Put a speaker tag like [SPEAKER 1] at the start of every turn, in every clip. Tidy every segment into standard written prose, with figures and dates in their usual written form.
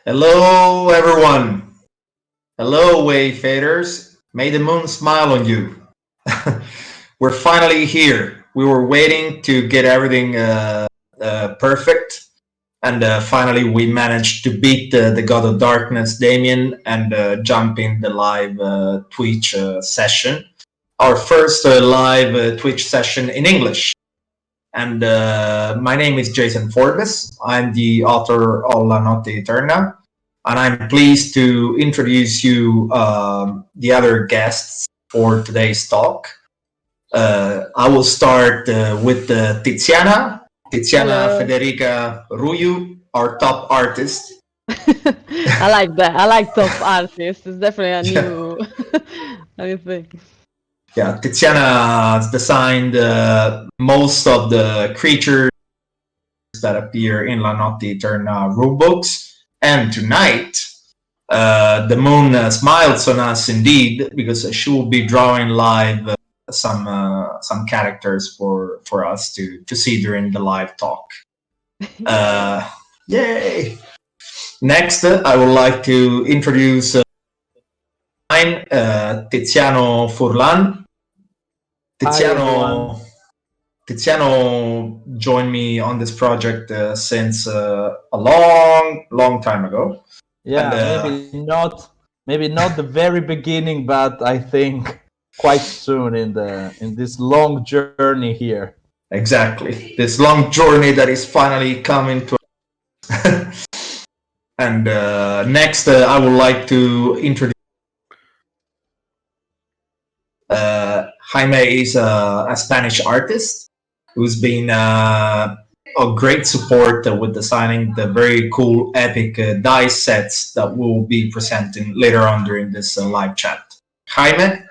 [SPEAKER 1] Hello, everyone. Hello, Wayfaders. May the moon smile on you. We're finally here. We were waiting to get everything perfect, and finally we managed to beat the God of Darkness, Damien, and jump in the live Twitch session. Our first live Twitch session in English. And my name is Jason Forbes. I'm the author of La Notte Eterna. And I'm pleased to introduce you the other guests for today's talk. I will start with Tiziana
[SPEAKER 2] Hello.
[SPEAKER 1] Federica Ruyu, our top artist.
[SPEAKER 2] I like that. I like top artists. It's definitely a new thing.
[SPEAKER 1] Yeah, Tiziana has designed most of the creatures that appear in La Notte Eterna rulebooks. And tonight, the moon smiles on us indeed, because she will be drawing live some characters for us to see during the live talk. Yay! Next, I would like to introduce Tiziano Furlan. Tiziano joined me on this project since a long time ago.
[SPEAKER 3] Yeah, and, maybe not the very beginning, but I think quite soon in this long journey here.
[SPEAKER 1] Exactly, this long journey that is finally coming to. And next, I would like to introduce. Jaime is a Spanish artist who's been a great support with designing the very cool epic dice sets that we'll be presenting later on during this live chat. Jaime?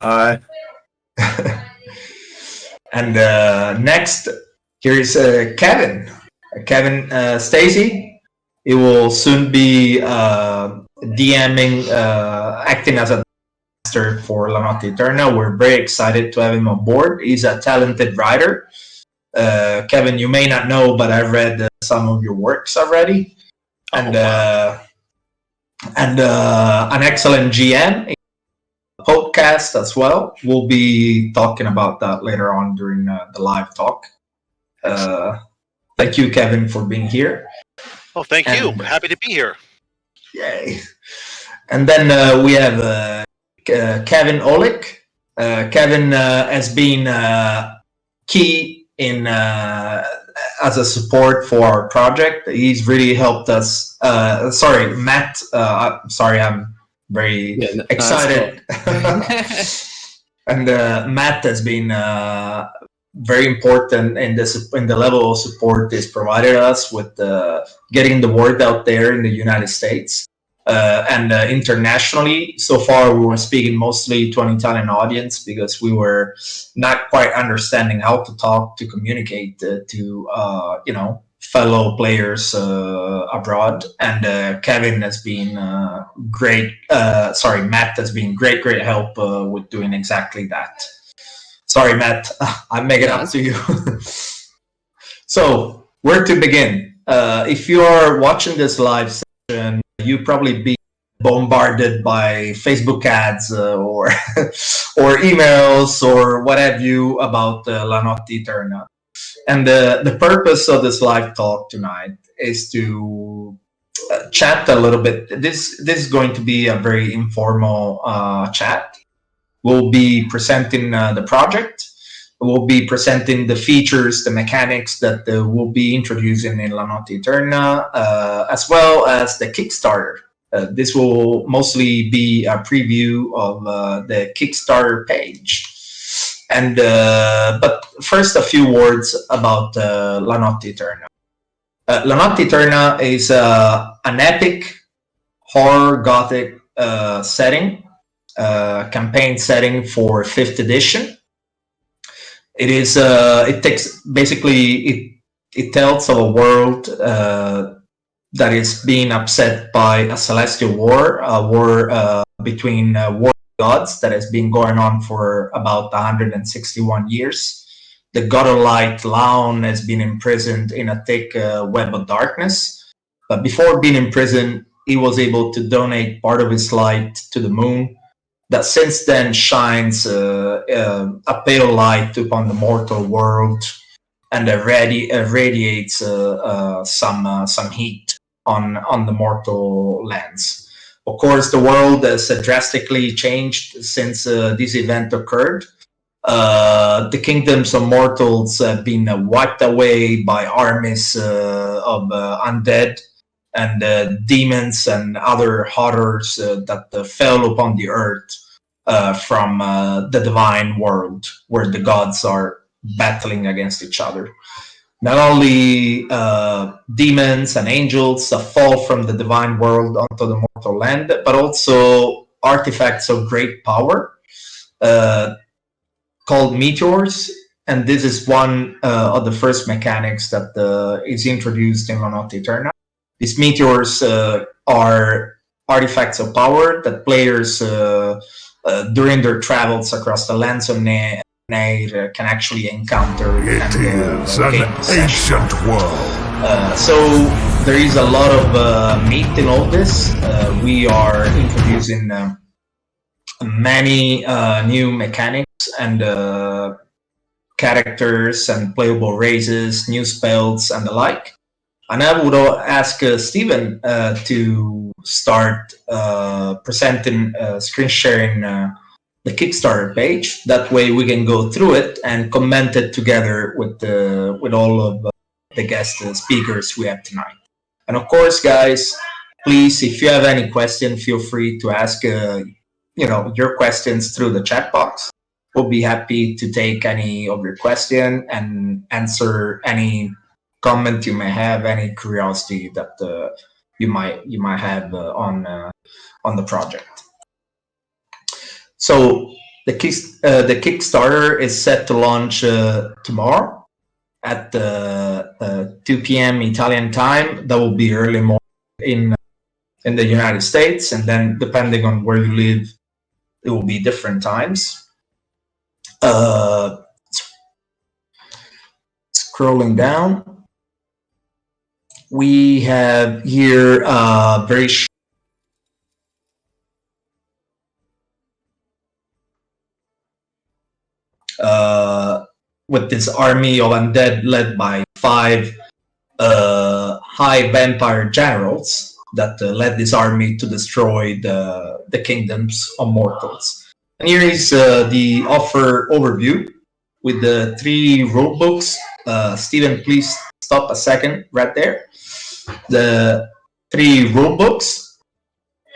[SPEAKER 4] Hi.
[SPEAKER 1] And next, here is Kevin. Kevin Stacy. He will soon be DMing, acting as a for La Notte Eterna. We're very excited to have him on board. He's a talented writer. Kevin, you may not know, but I've read some of your works already, and an excellent GM, podcast as well. We'll be talking about that later on during the live talk. Thank you, Kevin, for being here.
[SPEAKER 4] Oh, thank you. Happy to be here.
[SPEAKER 1] Yay! And then we have Kevin Olick. Kevin has been key in as a support for our project. He's really helped us. Sorry, Matt. Sorry, I'm very excited. And Matt has been very important in the level of support he's provided us with getting the word out there in the United States. And internationally, so far we were speaking mostly to an Italian audience because we were not quite understanding how to communicate to fellow players abroad. And Kevin has been great. Matt has been great help with doing exactly that. Sorry, Matt, I'm making up to you. So where to begin? If you are watching this live session, you probably be bombarded by Facebook ads or emails or what have you about La Notte Eterna. And the purpose of this live talk tonight is to chat a little bit. This is going to be a very informal chat. We'll be presenting the project. We'll be presenting the features, the mechanics that we'll be introducing in La Notte Eterna, as well as the Kickstarter. This will mostly be a preview of the Kickstarter page. And but first, a few words about La Notte Eterna. La Notte Eterna is an epic horror gothic setting, campaign setting for 5th edition. It is. It takes basically. It tells of a world that is being upset by a celestial war, a war between war gods that has been going on for about 161 years. The god of light, Laon, has been imprisoned in a thick web of darkness. But before being in prison, he was able to donate part of his light to the moon, that since then shines a pale light upon the mortal world, and radiates some heat on the mortal lands. Of course, the world has drastically changed since this event occurred. The kingdoms of mortals have been wiped away by armies of undead and demons and other horrors that fell upon the earth from the divine world, where the gods are battling against each other. Not only demons and angels that fall from the divine world onto the mortal land, but also artifacts of great power called meteors. And this is one of the first mechanics that is introduced in La Notte Eterna. These meteors are artifacts of power that players, during their travels across the lands of Nair, can actually encounter.
[SPEAKER 5] It is an ancient world.
[SPEAKER 1] So there is a lot of meat in all this. We are introducing many new mechanics and characters and playable races, new spells, and the like. And I would ask Stephen to start presenting, screen sharing the Kickstarter page. That way we can go through it and comment it together with all of the guest speakers we have tonight. And of course, guys, please, if you have any question, feel free to ask your questions through the chat box. We'll be happy to take any of your question and answer any comment you may have, any curiosity that you might have on the project. So the Kickstarter is set to launch tomorrow at 2 p.m. Italian time. That will be early morning in the United States, and then depending on where you live, it will be different times. Scrolling down. We have here very with this army of undead led by 5 high vampire generals that led this army to destroy the kingdoms of mortals. And here is the offer overview with the 3 rule books. Stephen, please stop a second right there. The 3 rule books,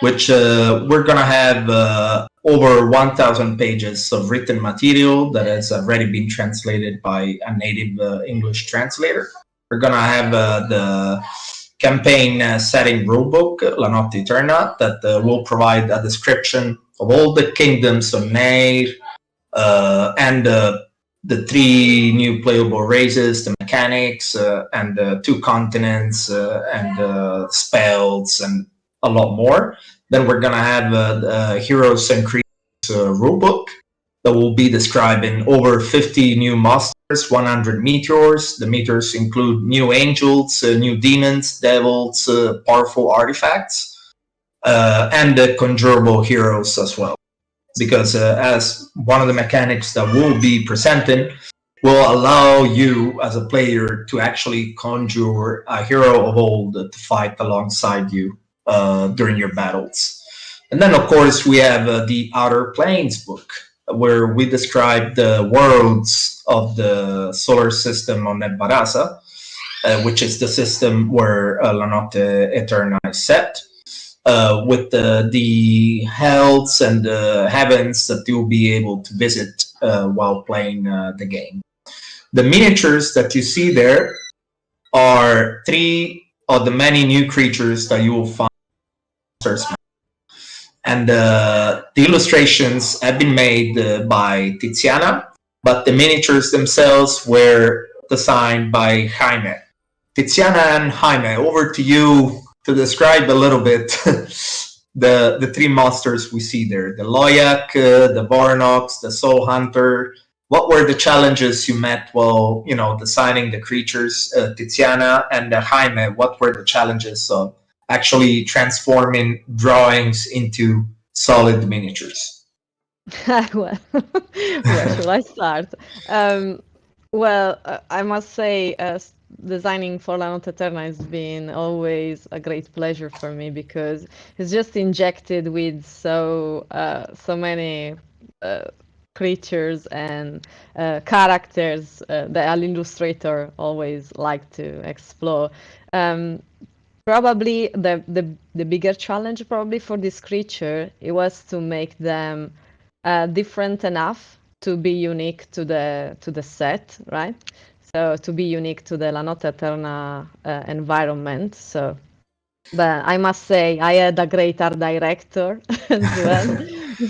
[SPEAKER 1] which we're gonna have over 1,000 pages of written material that has already been translated by a native English translator. We're gonna have the campaign setting rulebook, La Notte Eterna, that will provide a description of all the kingdoms of Nair and the 3 new playable races, the mechanics, and 2 continents, and spells, and a lot more. Then we're gonna have the Heroes and Creatures rulebook that will be describing over 50 new monsters, 100 meteors. The meteors include new angels, new demons, devils, powerful artifacts, and conjurable heroes as well. Because as one of the mechanics that we'll be presenting will allow you as a player to actually conjure a hero of old to fight alongside you during your battles. And then, of course, we have the Outer Planes book, where we describe the worlds of the solar system on Nebbarasa, which is the system where La Notte Eterna is set. With the hells and the heavens that you'll be able to visit while playing the game. The miniatures that you see there are 3 of the many new creatures that you will find in Monsters Map. And the illustrations have been made by Tiziana, but the miniatures themselves were designed by Jaime. Tiziana and Jaime, over to you to describe a little bit the 3 monsters we see there: the Loyak, the Vornox, the Soul Hunter. what were the challenges you met while, designing the creatures? Tiziana and Jaime, what were the challenges of actually transforming drawings into solid miniatures?
[SPEAKER 2] Well, where should I start? I must say, designing for La Notte Eterna has been always a great pleasure for me because it's just injected with so many creatures and characters that an illustrator always like to explore. Probably the bigger challenge probably for this creature, it was to make them different enough to be unique to the set, right? So to be unique to the La Notte Eterna environment. So, but I must say I had a great art director as well.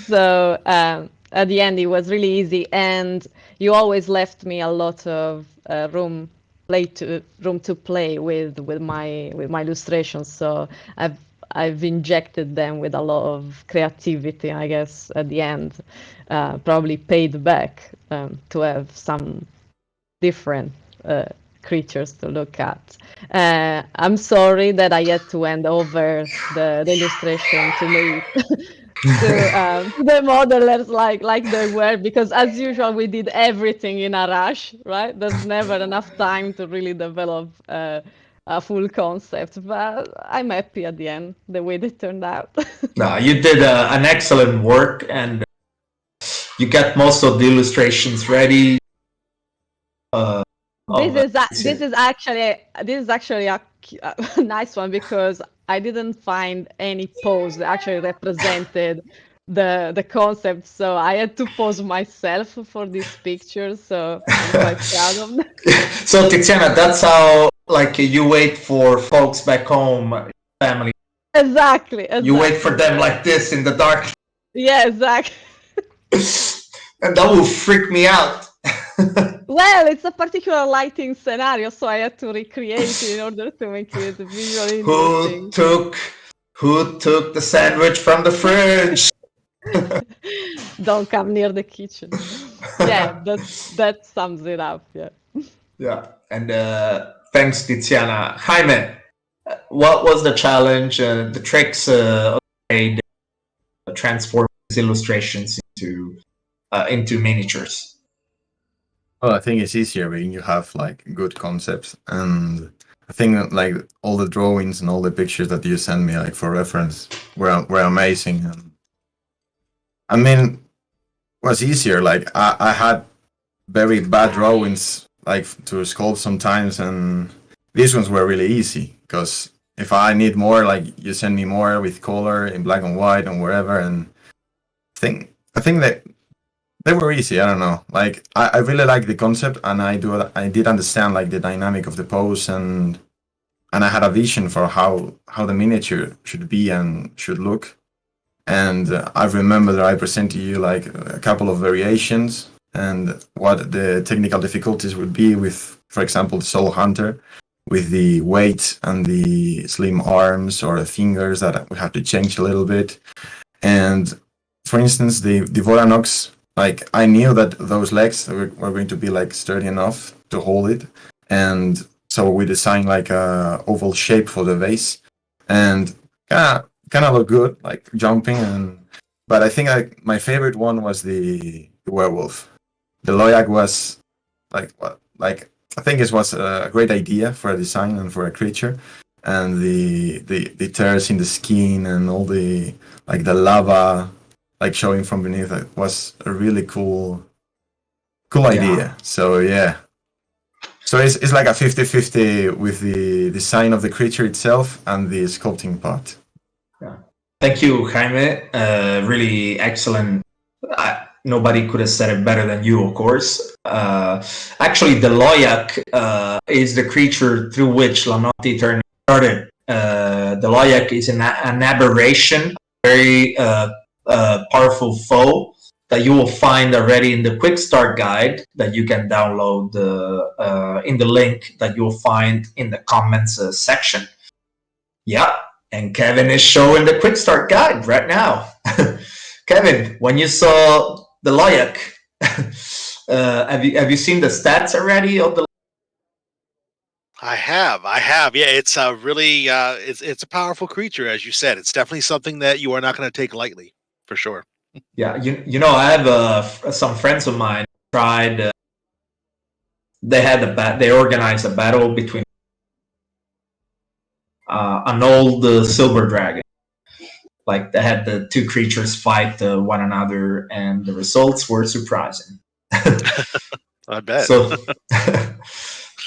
[SPEAKER 2] So at the end it was really easy, and you always left me a lot of room to play with my illustrations. So I've injected them with a lot of creativity. I guess at the end, probably paid back to have some different creatures to look at. I'm sorry that I had to hand over the illustration to me. To the modelers like they were, because as usual we did everything in a rush, right? There's never enough time to really develop a full concept, but I'm happy at the end the way they turned out.
[SPEAKER 1] No, you did an excellent work, and you got most of the illustrations ready.
[SPEAKER 2] This is actually a nice one because I didn't find any pose that actually represented the concept, so I had to pose myself for this picture. So I'm quite proud of that.
[SPEAKER 1] So Tiziana, that's how you wait for folks back home, family.
[SPEAKER 2] Exactly.
[SPEAKER 1] You wait for them like this in the dark.
[SPEAKER 2] Yeah, exactly.
[SPEAKER 1] And that will freak me out.
[SPEAKER 2] Well, it's a particular lighting scenario, so I had to recreate it in order to make it visually interesting.
[SPEAKER 1] Who took the sandwich from the fridge?
[SPEAKER 2] Don't come near the kitchen. Yeah, that sums it up. Yeah.
[SPEAKER 1] Yeah, and thanks, Tiziana. Jaime, what was the challenge? The tricks transform these illustrations into miniatures.
[SPEAKER 6] Well, I think it's easier when you have good concepts, and I think that all the drawings and all the pictures that you sent me for reference were amazing. And I mean, it was easier. I had very bad drawings to sculpt sometimes, and these ones were really easy because if I need more, you send me more with color in black and white and wherever, and I think that they were easy. I don't know. I really like the concept, and I did understand the dynamic of the pose, and I had a vision for how the miniature should be and should look. And I remember that I presented you a couple of variations and what the technical difficulties would be with, for example, the Soul Hunter, with the weight and the slim arms or the fingers that we have to change a little bit. And for instance, the Voranox, I knew that those legs were going to be sturdy enough to hold it, and so we designed a oval shape for the vase, and kind of look good, jumping. But I think my favorite one was the werewolf. The Loyak was I think it was a great idea for a design and for a creature, and the tears in the skin and all the the lava showing from beneath it was a really cool idea.
[SPEAKER 1] Yeah.
[SPEAKER 6] So yeah, so it's a 50-50 with the design of the creature itself and the sculpting part.
[SPEAKER 1] Yeah. Thank you, Jaime. Really excellent. Nobody could have said it better than you, of course. Actually, the Loyak is the creature through which La Notte Eterna started. The Loyak is an aberration, very powerful foe that you will find already in the quick start guide that you can download in the link that you'll find in the comments section. Yeah, and Kevin is showing the quick start guide right now. Kevin, when you saw the Loyak, Have you seen the stats already of the?
[SPEAKER 4] I have. Yeah, it's a really it's a powerful creature, as you said. It's definitely something that you are not going to take lightly, for sure.
[SPEAKER 1] Yeah, you know, I have some friends of mine tried. They organized a battle between an old silver dragon. Like they had the two creatures fight one another, and the results were surprising.
[SPEAKER 4] I bet.
[SPEAKER 1] So,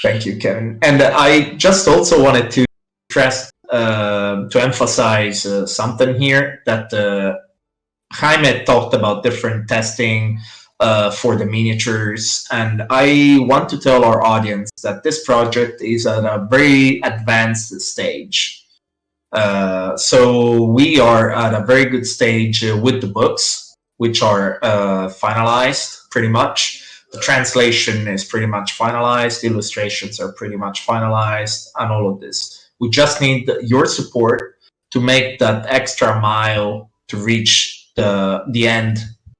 [SPEAKER 1] thank you, Kevin. And I just also wanted to stress to emphasize something here that Jaime talked about different testing for the miniatures, and I want to tell our audience that this project is at a very advanced stage. So we are at a very good stage with the books, which are finalized pretty much. The translation is pretty much finalized. The illustrations are pretty much finalized, and all of this. We just need your support to make that extra mile to reach the end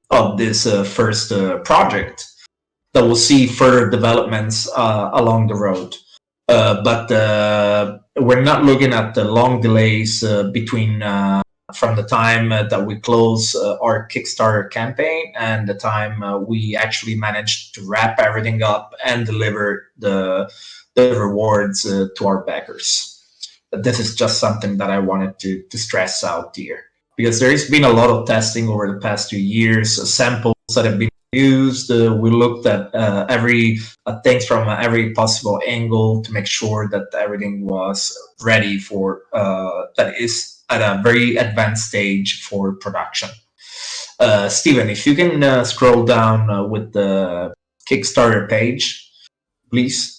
[SPEAKER 1] of this first project that will see further developments along the road. But we're not looking at the long delays between from the time that we close our Kickstarter campaign and the time we actually managed to wrap everything up and deliver the rewards to our backers. But this is just something that I wanted to stress out here, because there has been a lot of testing over the past 2 years, samples that have been used. We looked at things from every possible angle to make sure that everything was ready for that is at a very advanced stage for production. Steven, if you can scroll down with the Kickstarter page, please.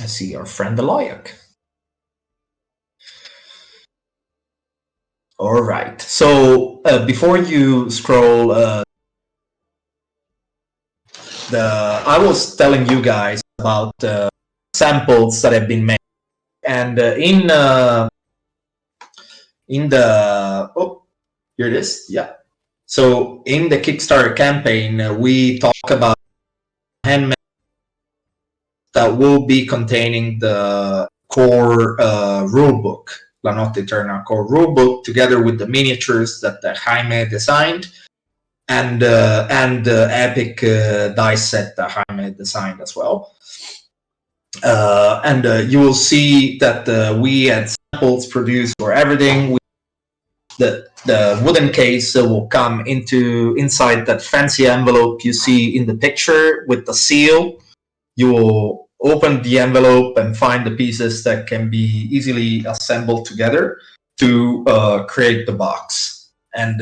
[SPEAKER 1] I see our friend Aloyak. All right. So before you scroll, I was telling you guys about samples that have been made, and in the here it is. Yeah. So in the Kickstarter campaign, we talk about handmade that will be containing the core rulebook. La Notte Eterna core rulebook, together with the miniatures that Jaime designed, and the epic dice set that Jaime designed as well. And you will see that we had samples produced for everything. The wooden case will come inside that fancy envelope you see in the picture with the seal. You will open the envelope and find the pieces that can be easily assembled together to create the box. And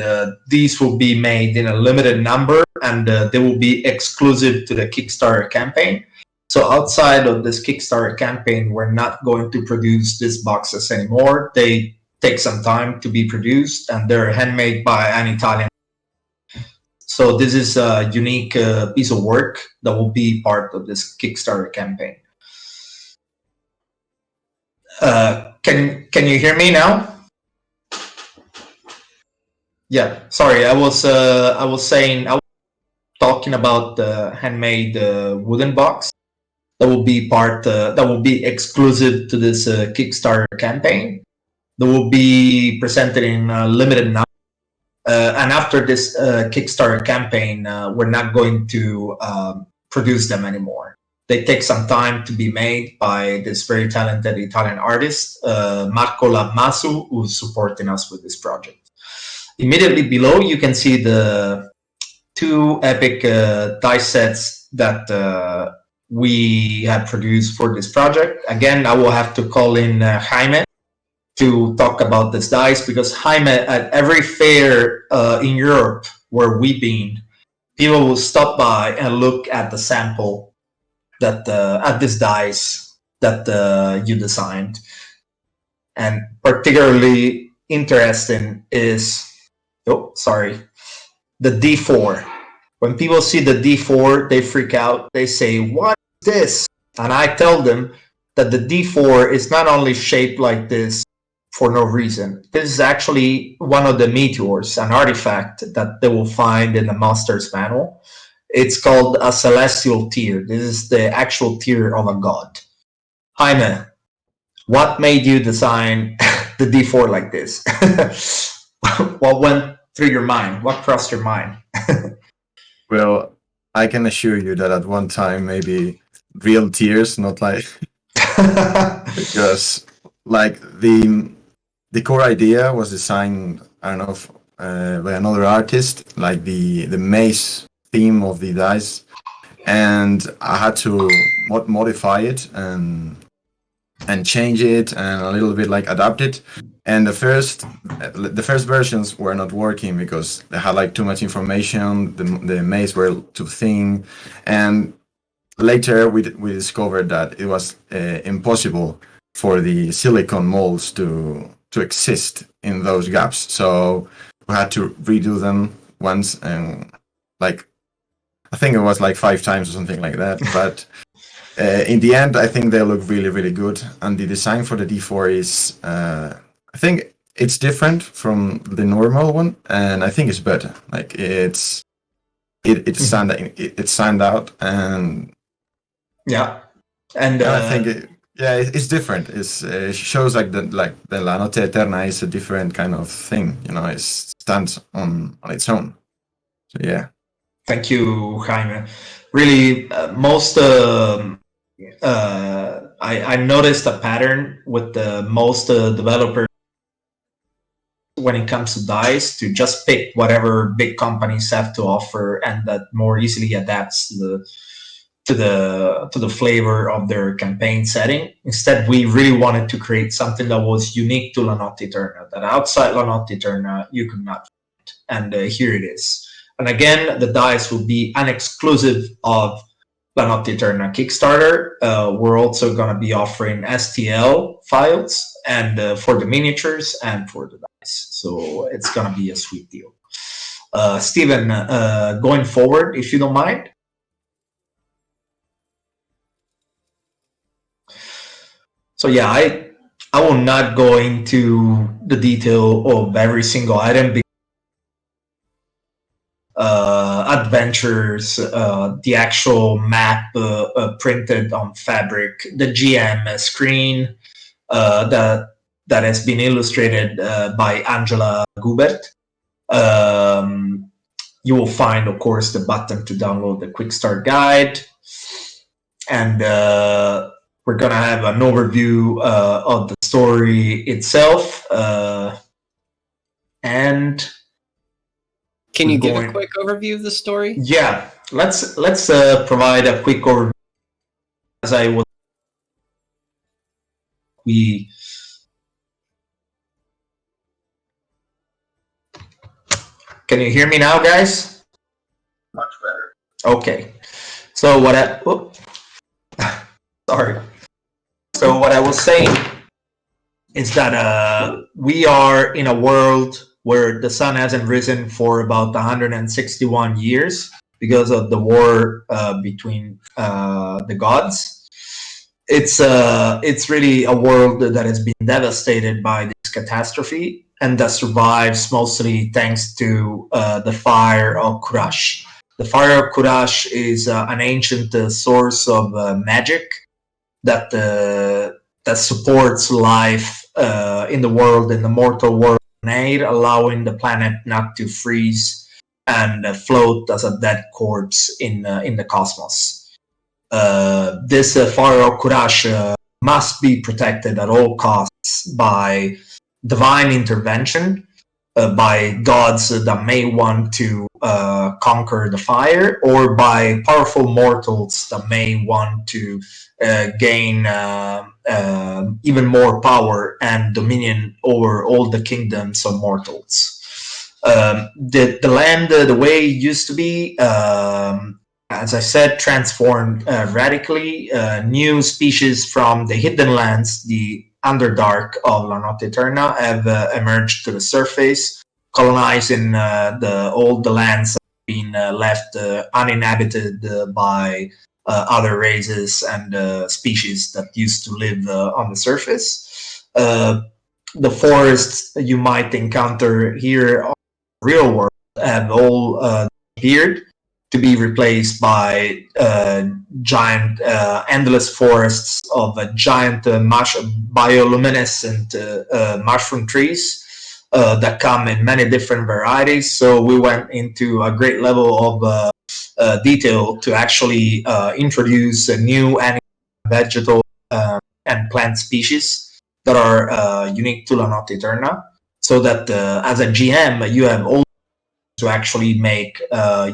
[SPEAKER 1] these will be made in a limited number, and they will be exclusive to the Kickstarter campaign. So outside of this Kickstarter campaign, we're not going to produce these boxes anymore. They take some time to be produced, and they're handmade by an Italian. So this is a unique piece of work that will be part of this Kickstarter campaign. Can you hear me now? Yeah, sorry, I was talking about the handmade wooden box that will be that will be exclusive to this Kickstarter campaign. That will be presented in a limited number. And after this Kickstarter campaign, we're not going to produce them anymore. They take some time to be made by this very talented Italian artist, Marco Lammasu, who's supporting us with this project. Immediately below, you can see the two epic dice sets that we have produced for this project. Again, I will have to call in Jaime to talk about this dice, because Jaime, at every fair in Europe where we've been, people will stop by and look at the sample that at this dice that you designed. And particularly interesting is the D4. When people see the D4, they freak out. They say, "What is this?" And I tell them that the D4 is not only shaped like this for no reason. This is actually one of the meteors, an artifact that they will find in the master's manual. It's called a celestial tear. This is the actual tear of a god. Jaime, what made you design the D4 like this? What went through your mind? What crossed your mind?
[SPEAKER 6] Well, I can assure you that at one time, maybe real tears, not like because like the core idea was designed, I don't know, by another artist, like the maze theme of the dice, and I had to modify it and change it and a little bit like adapt it. And the first versions were not working because they had like too much information. The maze were too thin, and later we discovered that it was impossible for the silicon molds to exist in those gaps. So we had to redo them once, and like I think it was like 5 times or something like that. But in the end, I think they look really, really good. And the design for the D4 is, I think it's different from the normal one, and I think it's better. Like it stand out, and
[SPEAKER 1] yeah, and
[SPEAKER 6] I think it's different. It shows like the La Notte Eterna is a different kind of thing. You know, it stands on its own. So yeah.
[SPEAKER 1] Thank you, Jaime. Really, I noticed a pattern with the most developers when it comes to dice to just pick whatever big companies have to offer, and that more easily adapts to the flavor of their campaign setting. Instead, we really wanted to create something that was unique to La Notte Eterna, that outside La Notte Eterna you could not find. And here it is. And again, the dice will be an exclusive of La Notte Eterna Kickstarter. We're also going to be offering STL files and for the miniatures and for the dice. So it's going to be a sweet deal. Steven, going forward, if you don't mind. So yeah, I will not go into the detail of every single item. Adventures, the actual map printed on fabric, the GM screen that has been illustrated by Angela Gubert. You will find, of course, the button to download the Quick Start Guide, and we're gonna have an overview of the story itself, and.
[SPEAKER 7] Can you give a quick overview of the story?
[SPEAKER 1] Yeah, let's provide a quick overview. As I was, can you hear me now, guys?
[SPEAKER 6] Much better.
[SPEAKER 1] Okay. So sorry. So what I was saying is that we are in a world where the sun hasn't risen for about 161 years because of the war between the gods. It's really a world that has been devastated by this catastrophe and that survives mostly thanks to the fire of Kurash. The fire of Kurash is an ancient source of magic that supports life in the world, in the mortal world, allowing the planet not to freeze and float as a dead corpse in the cosmos. This fire of Kurash must be protected at all costs by divine intervention, by gods that may want to conquer the fire, or by powerful mortals that may want to gain even more power and dominion over all the kingdoms of mortals. The land, the way it used to be, as I said, transformed radically. New species from the hidden lands, the Underdark of La Notte Eterna, have emerged to the surface, colonizing all the lands that have been left uninhabited by other races and species that used to live on the surface. the forests that you might encounter here on the real world have all disappeared to be replaced by giant, endless forests of giant bioluminescent mushroom trees that come in many different varieties. So we went into a great level of detail to actually introduce a new animal, vegetal, and plant species that are unique to La Notte Eterna, so that as a GM you have all to actually make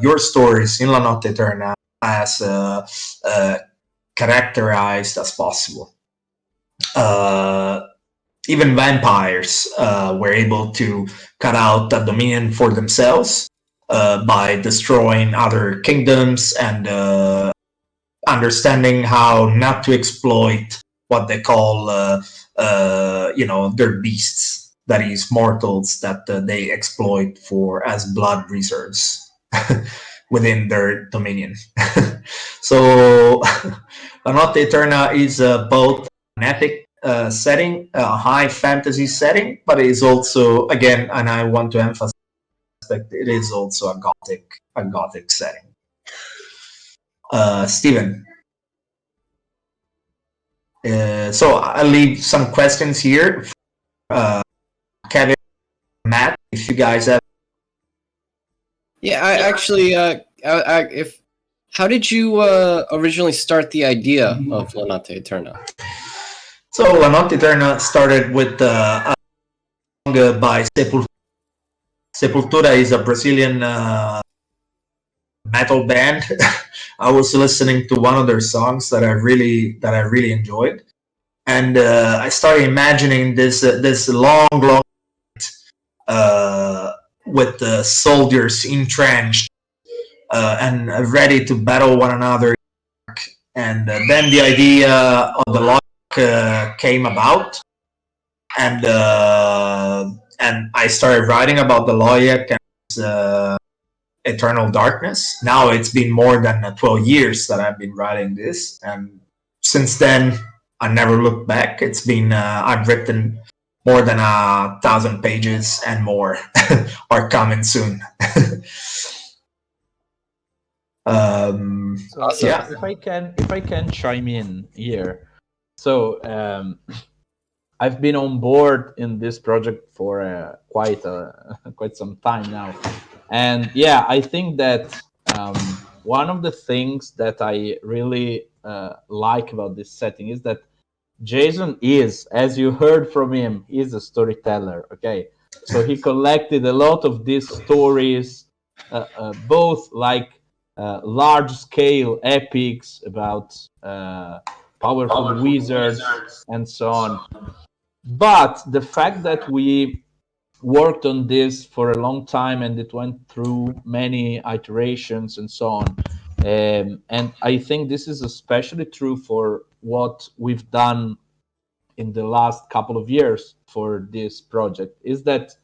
[SPEAKER 1] your stories in La Notte Eterna as characterized as possible. Even vampires were able to cut out a dominion for themselves by destroying other kingdoms and understanding how not to exploit what they call, their beasts. That is, mortals that they exploit for as blood reserves within their dominion. So, La Notte Eterna is both an epic setting, a high fantasy setting, but it is also, again, and I want to emphasize that it is also a gothic setting. Steven. So I'll leave some questions here. Kevin, Matt, if you guys have.
[SPEAKER 7] Yeah, I actually, how did you originally start the idea of La Notte Eterna?
[SPEAKER 1] So La Notte Eterna started with a song by Sepultura. Sepultura is a Brazilian metal band. I was listening to one of their songs that I really enjoyed, and I started imagining this long with the soldiers entrenched and ready to battle one another. And then the idea of the logic came about, and I started writing about the Logic and Eternal Darkness. Now it's been more than 12 years that I've been writing this, and since then I never looked back. It's been I've written more than 1,000 pages, and more are coming soon.
[SPEAKER 3] So
[SPEAKER 1] yeah.
[SPEAKER 3] if I can chime in here. So I've been on board in this project for quite some time now, and yeah, I think that one of the things that I really like about this setting is that Jason is, as you heard from him, is a storyteller. Okay, so he collected a lot of these stories, both like large-scale epics about powerful wizards and so on. But the fact that we worked on this for a long time and it went through many iterations and so on, and I think this is especially true for what we've done in the last couple of years for this project, is that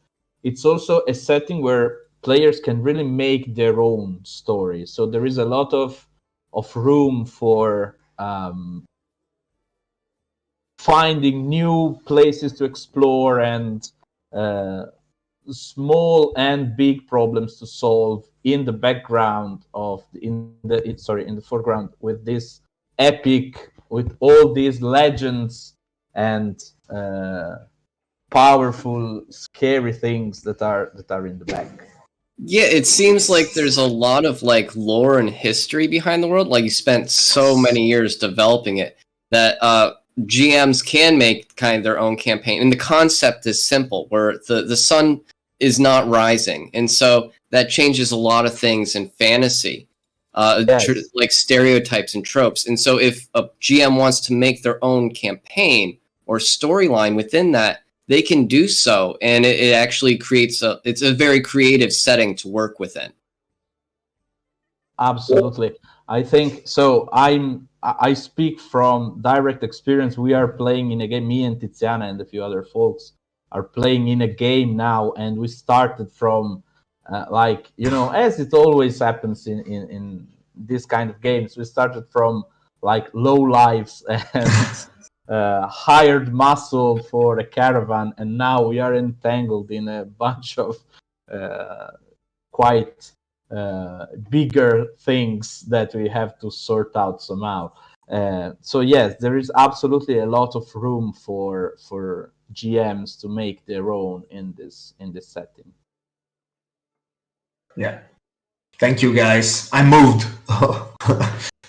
[SPEAKER 3] it's also a setting where players can really make their own story. So there is a lot of room for finding new places to explore and small and big problems to solve in the background of in the foreground, with this epic, with all these legends and powerful, scary things that are in the back.
[SPEAKER 7] Yeah, it seems like there's a lot of like lore and history behind the world. Like you spent so many years developing it that GMs can make kind of their own campaign. And the concept is simple, where the sun is not rising. And so that changes a lot of things in fantasy,
[SPEAKER 3] Yes.
[SPEAKER 7] like stereotypes and tropes. And so if a GM wants to make their own campaign or storyline within that, they can do so, and it actually creates it's a very creative setting to work within.
[SPEAKER 3] Absolutely. I think so. I speak from direct experience. We are playing in a game, me and Tiziana and a few other folks are playing in a game now, and we started from as it always happens in this kind of games, we started from like low lives and hired muscle for a caravan, and now we are entangled in a bunch of quite bigger things that we have to sort out somehow. So yes, there is absolutely a lot of room for GMs to make their own in this setting.
[SPEAKER 1] Yeah. Thank you, guys. I moved.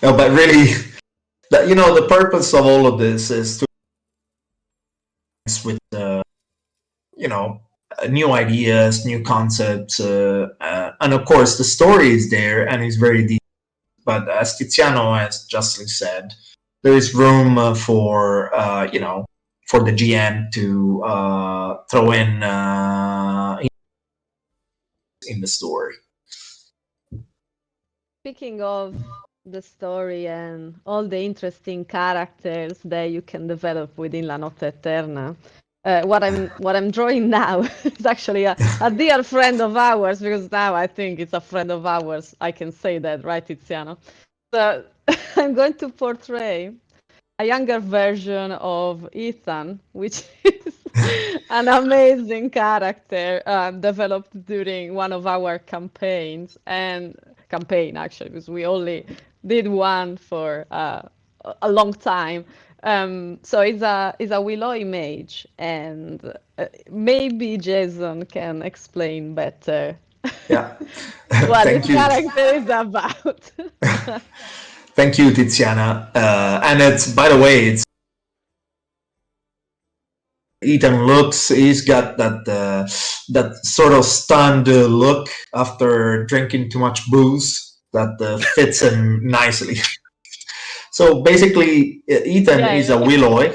[SPEAKER 1] No, but really, the purpose of all of this is to with new ideas, new concepts, and of course the story is there and is very deep. But as Tiziano has justly said, there is room for for the GM to throw in the story.
[SPEAKER 2] Speaking of the story and all the interesting characters that you can develop within La Notte Eterna, what I'm drawing now is actually a dear friend of ours, because now I think it's a friend of ours. I can say that, right, Tiziano? So I'm going to portray a younger version of Ethan, which is an amazing character developed during one of our campaigns, actually, because we only did one for a long time. So it's a Willow mage, and maybe Jason can explain better.
[SPEAKER 1] Yeah.
[SPEAKER 2] What
[SPEAKER 1] Thank
[SPEAKER 2] this
[SPEAKER 1] you.
[SPEAKER 2] character is about.
[SPEAKER 1] Thank you, Tiziana. And it's, by the way, it's Ethan looks. He's got that sort of stunned look after drinking too much booze that fits him nicely. So basically, Ethan is a Willow.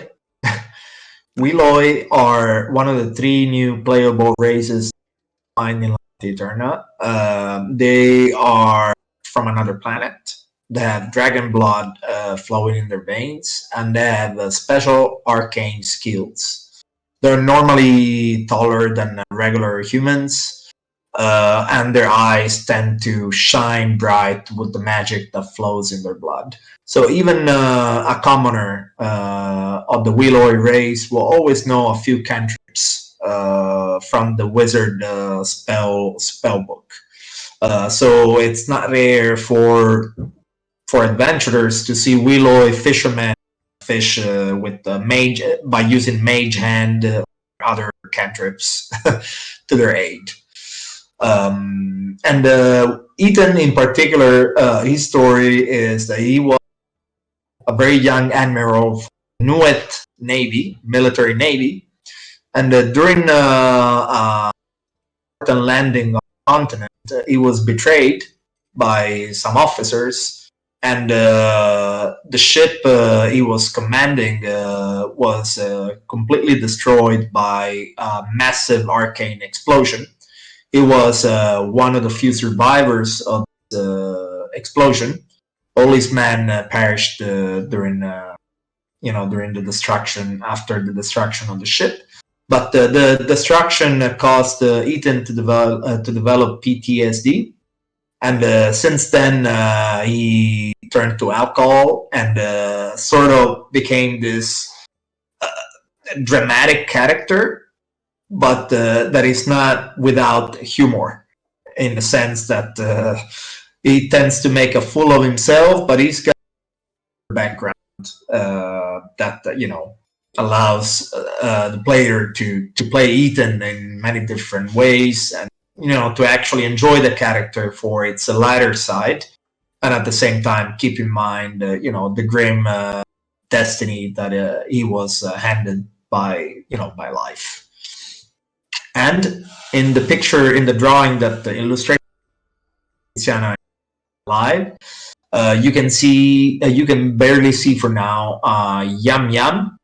[SPEAKER 1] Willow are one of the 3 new playable races in Notte Eterna. They are from another planet. They have dragon blood flowing in their veins, and they have special arcane skills. They're normally taller than regular humans, and their eyes tend to shine bright with the magic that flows in their blood. So even a commoner of the Willow race will always know a few cantrips from the wizard spell book. So it's not rare for adventurers to see Willow fishermen fish with mage by using mage hand or other cantrips to their aid. And Ethan in particular, his story is that he was a very young admiral of Nuet Navy, military navy, and during landing on the continent, he was betrayed by some officers, and the ship he was commanding was completely destroyed by a massive arcane explosion. He was one of the few survivors of the explosion. All his men perished during the destruction, after the destruction of the ship. But the destruction caused Ethan to develop PTSD, and since then he turned to alcohol and sort of became this dramatic character, but that is not without humor, in the sense that he tends to make a fool of himself, but he's got a background that allows the player to play Ethan in many different ways, and to actually enjoy the character for its lighter side, and at the same time keep in mind the grim destiny that he was handed by life. And in the picture, in the drawing that the illustrator Tiziana live, you can barely see for now Yum Yum.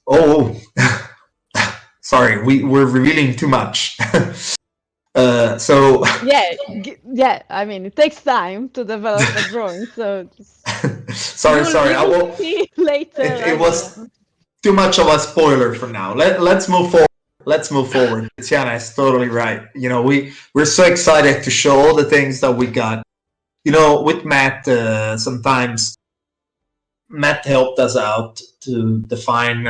[SPEAKER 1] Oh, sorry, we're revealing too much. So
[SPEAKER 2] yeah. I mean, it takes time to develop a drawing, so
[SPEAKER 1] sorry. I will
[SPEAKER 2] see later.
[SPEAKER 1] It was too much of a spoiler for now. Let's move forward. Tiziana is totally right. We're so excited to show all the things that we got. With Matt, sometimes Matt helped us out to define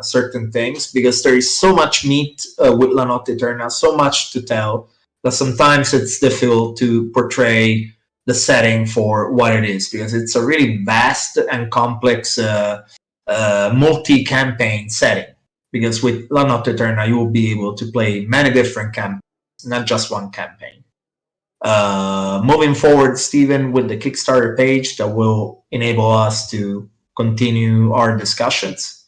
[SPEAKER 1] certain things, because there is so much meat with La Notte Eterna, so much to tell, that sometimes it's difficult to portray the setting for what it is, because it's a really vast and complex multi-campaign setting. Because with La Notte Eterna, you will be able to play many different campaigns, not just one campaign. Moving forward, Stephen, with the Kickstarter page that will enable us to continue our discussions.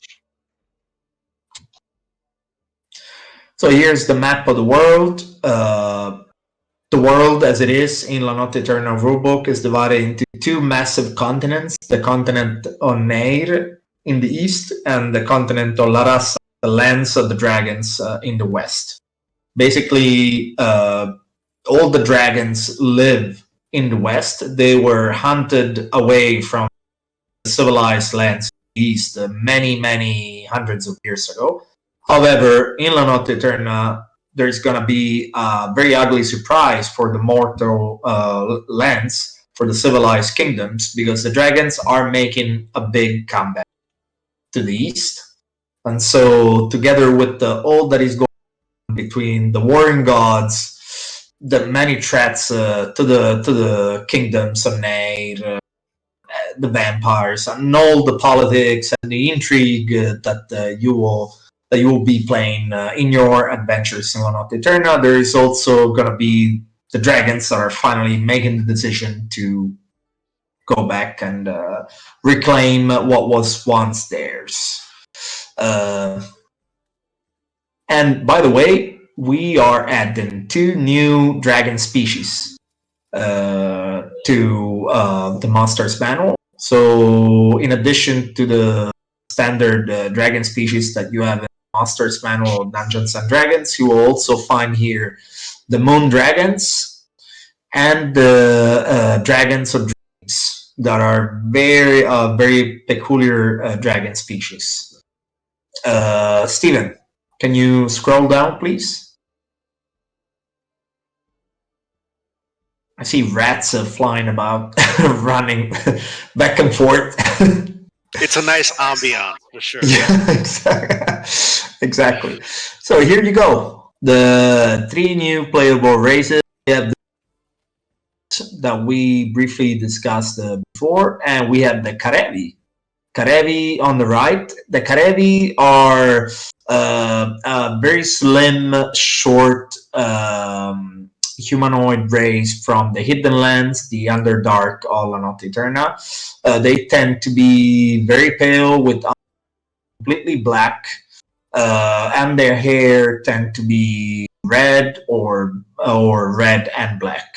[SPEAKER 1] So here's the map of the world. The world as it is in La Notte Eterna rulebook is divided into two massive continents, the continent on Neir in the east and the continent of La Raza, the lands of the dragons, in the west. Basically, all the dragons live in the west. They were hunted away from the civilized lands in the east many, many hundreds of years ago. However, in La Notte Eterna, there's going to be a very ugly surprise for the mortal lands, for the civilized kingdoms, because the dragons are making a big comeback to the east. And so, together with all that is going on between the warring gods, the many threats to the kingdoms of Nair, the vampires, and all the politics and the intrigue that you will be playing in your adventures in La Notte Eterna, there is also going to be the dragons that are finally making the decision to go back and reclaim what was once theirs. And by the way, we are adding 2 new dragon species to the Monsters Manual. So in addition to the standard dragon species that you have in the Monsters Manual of Dungeons and Dragons, you will also find here the Moon Dragons and the Dragons of Dreams that are very peculiar dragon species. Steven, can you scroll down, please? I see rats flying about, running back and forth.
[SPEAKER 4] It's a nice ambiance, for sure.
[SPEAKER 1] Yeah, exactly. So here you go. The 3 new playable races. We have that we briefly discussed before, and we have the Karevi. Karevi on the right. The Karevi are a very slim, short humanoid race from the Hidden Lands, the Underdark of La Notte Eterna. They tend to be very pale with completely black, and their hair tend to be red or red and black.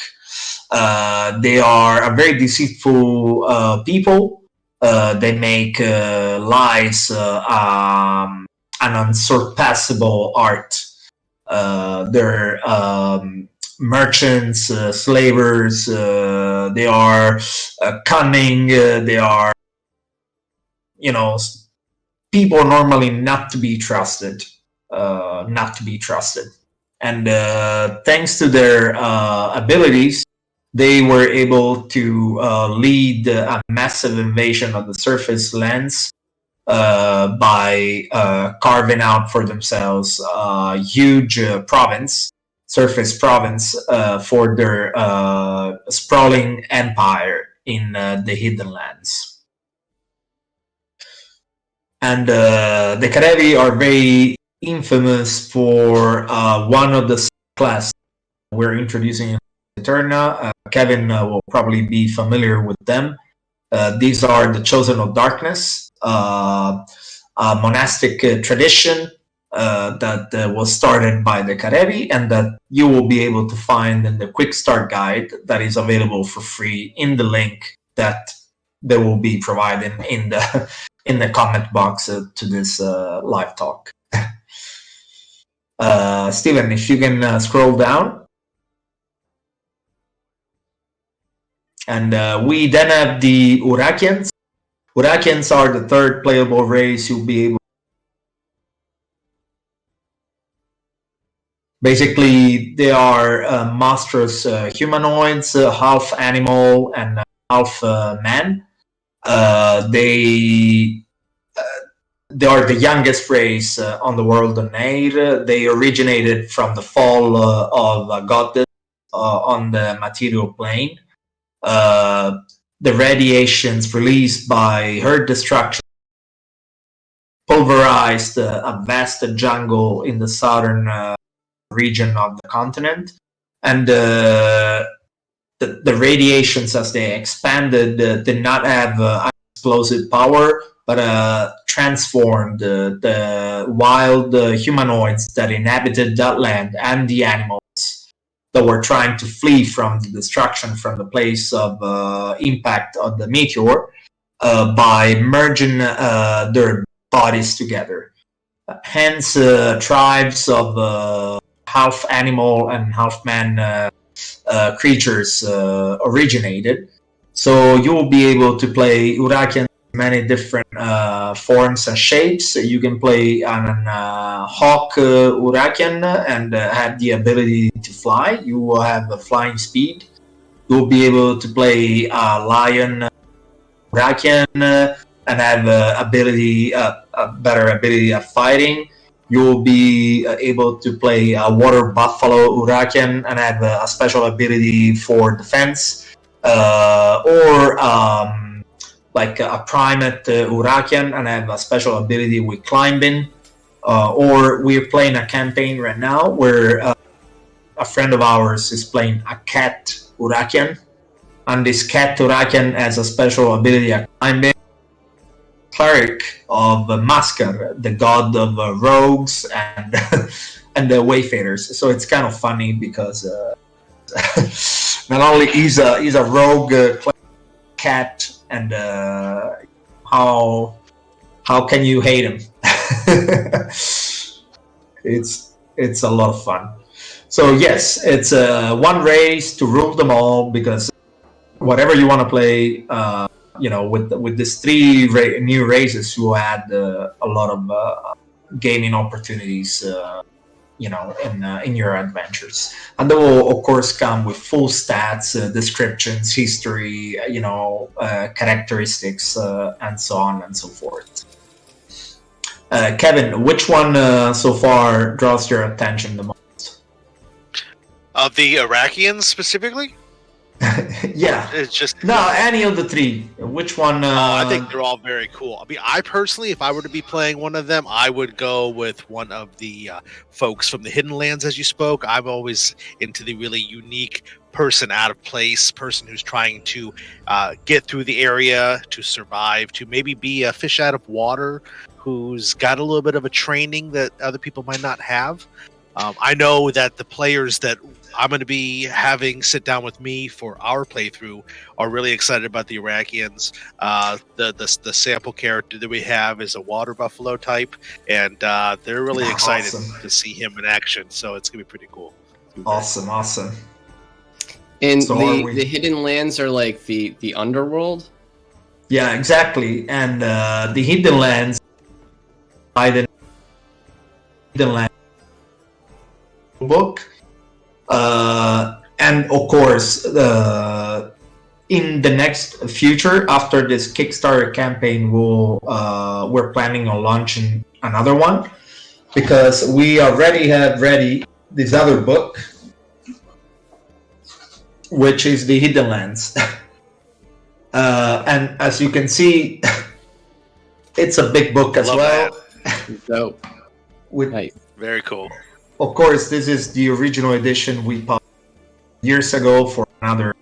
[SPEAKER 1] They are a very deceitful people. They make lies an unsurpassable art. They're merchants, slavers. They are cunning. They are, people normally not to be trusted. And thanks to their abilities, they were able to lead a massive invasion of the surface lands by carving out for themselves a huge surface province for their sprawling empire in the Hidden Lands. And the Karevi are very infamous for one of the class we're introducing in Eterna. Kevin will probably be familiar with them. These are the Chosen of Darkness, a monastic tradition that was started by the Karevi, and that you will be able to find in the quick start guide that is available for free in the link that they will be provided in the comment box to this live talk. Steven, if you can scroll down. And we then have the Urakians. Urakians are the 3rd playable race you'll be able. Basically, they are monstrous humanoids, half animal and half man. They are the youngest race on the world on Air. They originated from the fall of a goddess on the material plane. The radiations released by her destruction pulverized a vast jungle in the southern region of the continent. And the radiations, as they expanded, did not have explosive power, but transformed the wild humanoids that inhabited that land and the animals that were trying to flee from the destruction from the place of impact of the meteor by merging their bodies together. Hence, tribes of half animal and half man creatures originated. So you will be able to play Urakian in many different forms and shapes. You can play on a hawk Urakian and have the ability to fly. You will have a flying speed. You will be able to play a lion Urakian and have a better ability at fighting. You will be able to play a water buffalo Urakian and have a special ability for defense, or like a primate Urakian and have a special ability with climbing. Or we're playing a campaign right now where a friend of ours is playing a cat Urakian, and this cat Urakian has a special ability at climbing. Cleric of Maskar, the god of rogues and and the wayfarers. So it's kind of funny because not only he's a rogue cat, and how can you hate him? It's a lot of fun. So yes, it's one race to rule them all, because whatever you want to play. With these three new races, you add a lot of gaming opportunities, in your adventures, and they will of course come with full stats, descriptions, history, characteristics, and so on and so forth. Kevin, which one so far draws your attention the most?
[SPEAKER 4] Of the Iraqians specifically?
[SPEAKER 1] Yeah,
[SPEAKER 4] it's just
[SPEAKER 1] any of the three. Which one?
[SPEAKER 4] I think they're all very cool. I mean, I personally, if I were to be playing one of them, I would go with one of the folks from the Hidden Lands, as you spoke. I'm always into the really unique person out of place, person who's trying to get through the area, to survive, to maybe be a fish out of water, who's got a little bit of a training that other people might not have. I know that the players that I'm going to be having sit down with me for our playthrough are really excited about the Iraqians. The sample character that we have is a water buffalo type, and they're really excited to see him in action. So it's going to be pretty cool.
[SPEAKER 1] Awesome.
[SPEAKER 7] And so the Hidden Lands are like the underworld?
[SPEAKER 1] Yeah, exactly. And the Hidden Lands by the Hidden Lands book, and of course in the next future, after this Kickstarter campaign, we're planning on launching another one, because we already have ready this other book, which is the Hidden Lands. And as you can see, it's a big book as well.
[SPEAKER 7] Dope.
[SPEAKER 4] Very cool.
[SPEAKER 1] Of course, this is the original edition we published years ago for another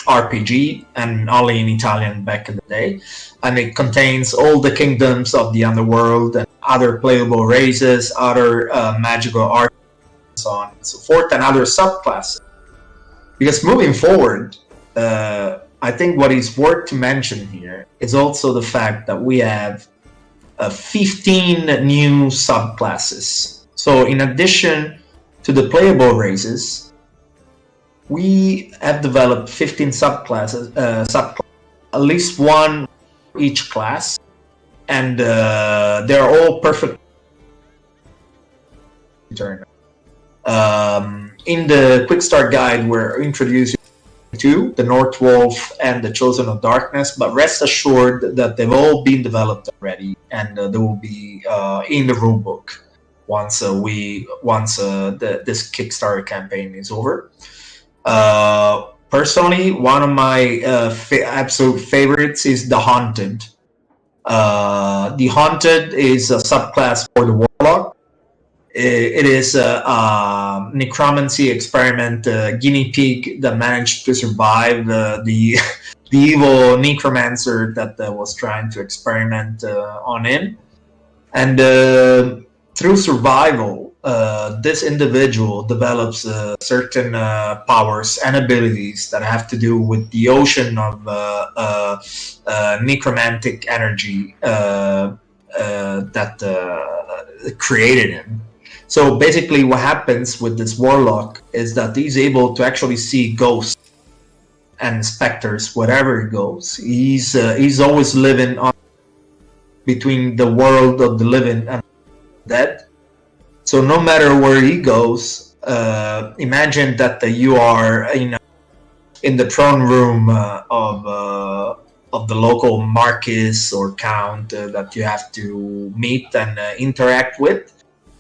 [SPEAKER 1] RPG, and only in Italian back in the day. And it contains all the kingdoms of the underworld and other playable races, other magical art, and so on and so forth, and other subclasses. Because moving forward, I think what is worth to mention here is also the fact that we have 15 new subclasses. So in addition to the playable races, we have developed 15 subclasses, at least one for each class, and they're all perfect. In the quick start guide, we're introducing two, the North Wolf and the Chosen of Darkness. But rest assured that they've all been developed already, and they will be in the rulebook once this Kickstarter campaign is over. Personally, one of my absolute favorites is the Haunted. The Haunted is a subclass for the Warlock. It is a necromancy experiment guinea pig that managed to survive the evil necromancer that was trying to experiment on him. And through survival, this individual develops certain powers and abilities that have to do with the ocean of necromantic energy that created him. So basically what happens with this warlock is that he's able to actually see ghosts and specters wherever he goes. He's always living between the world of the living and the dead. So no matter where he goes, imagine that you are in the throne room of the local marquis or count that you have to meet and interact with.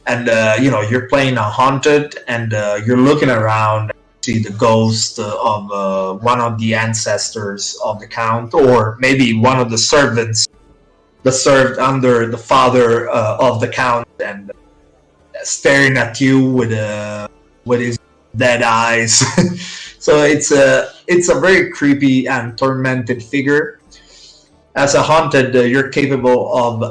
[SPEAKER 1] And you're playing a Haunted, and you're looking around, see the ghost of one of the ancestors of the count, or maybe one of the servants that served under the father of the count, and staring at you with his dead eyes. So it's a very creepy and tormented figure. As a Haunted, you're capable of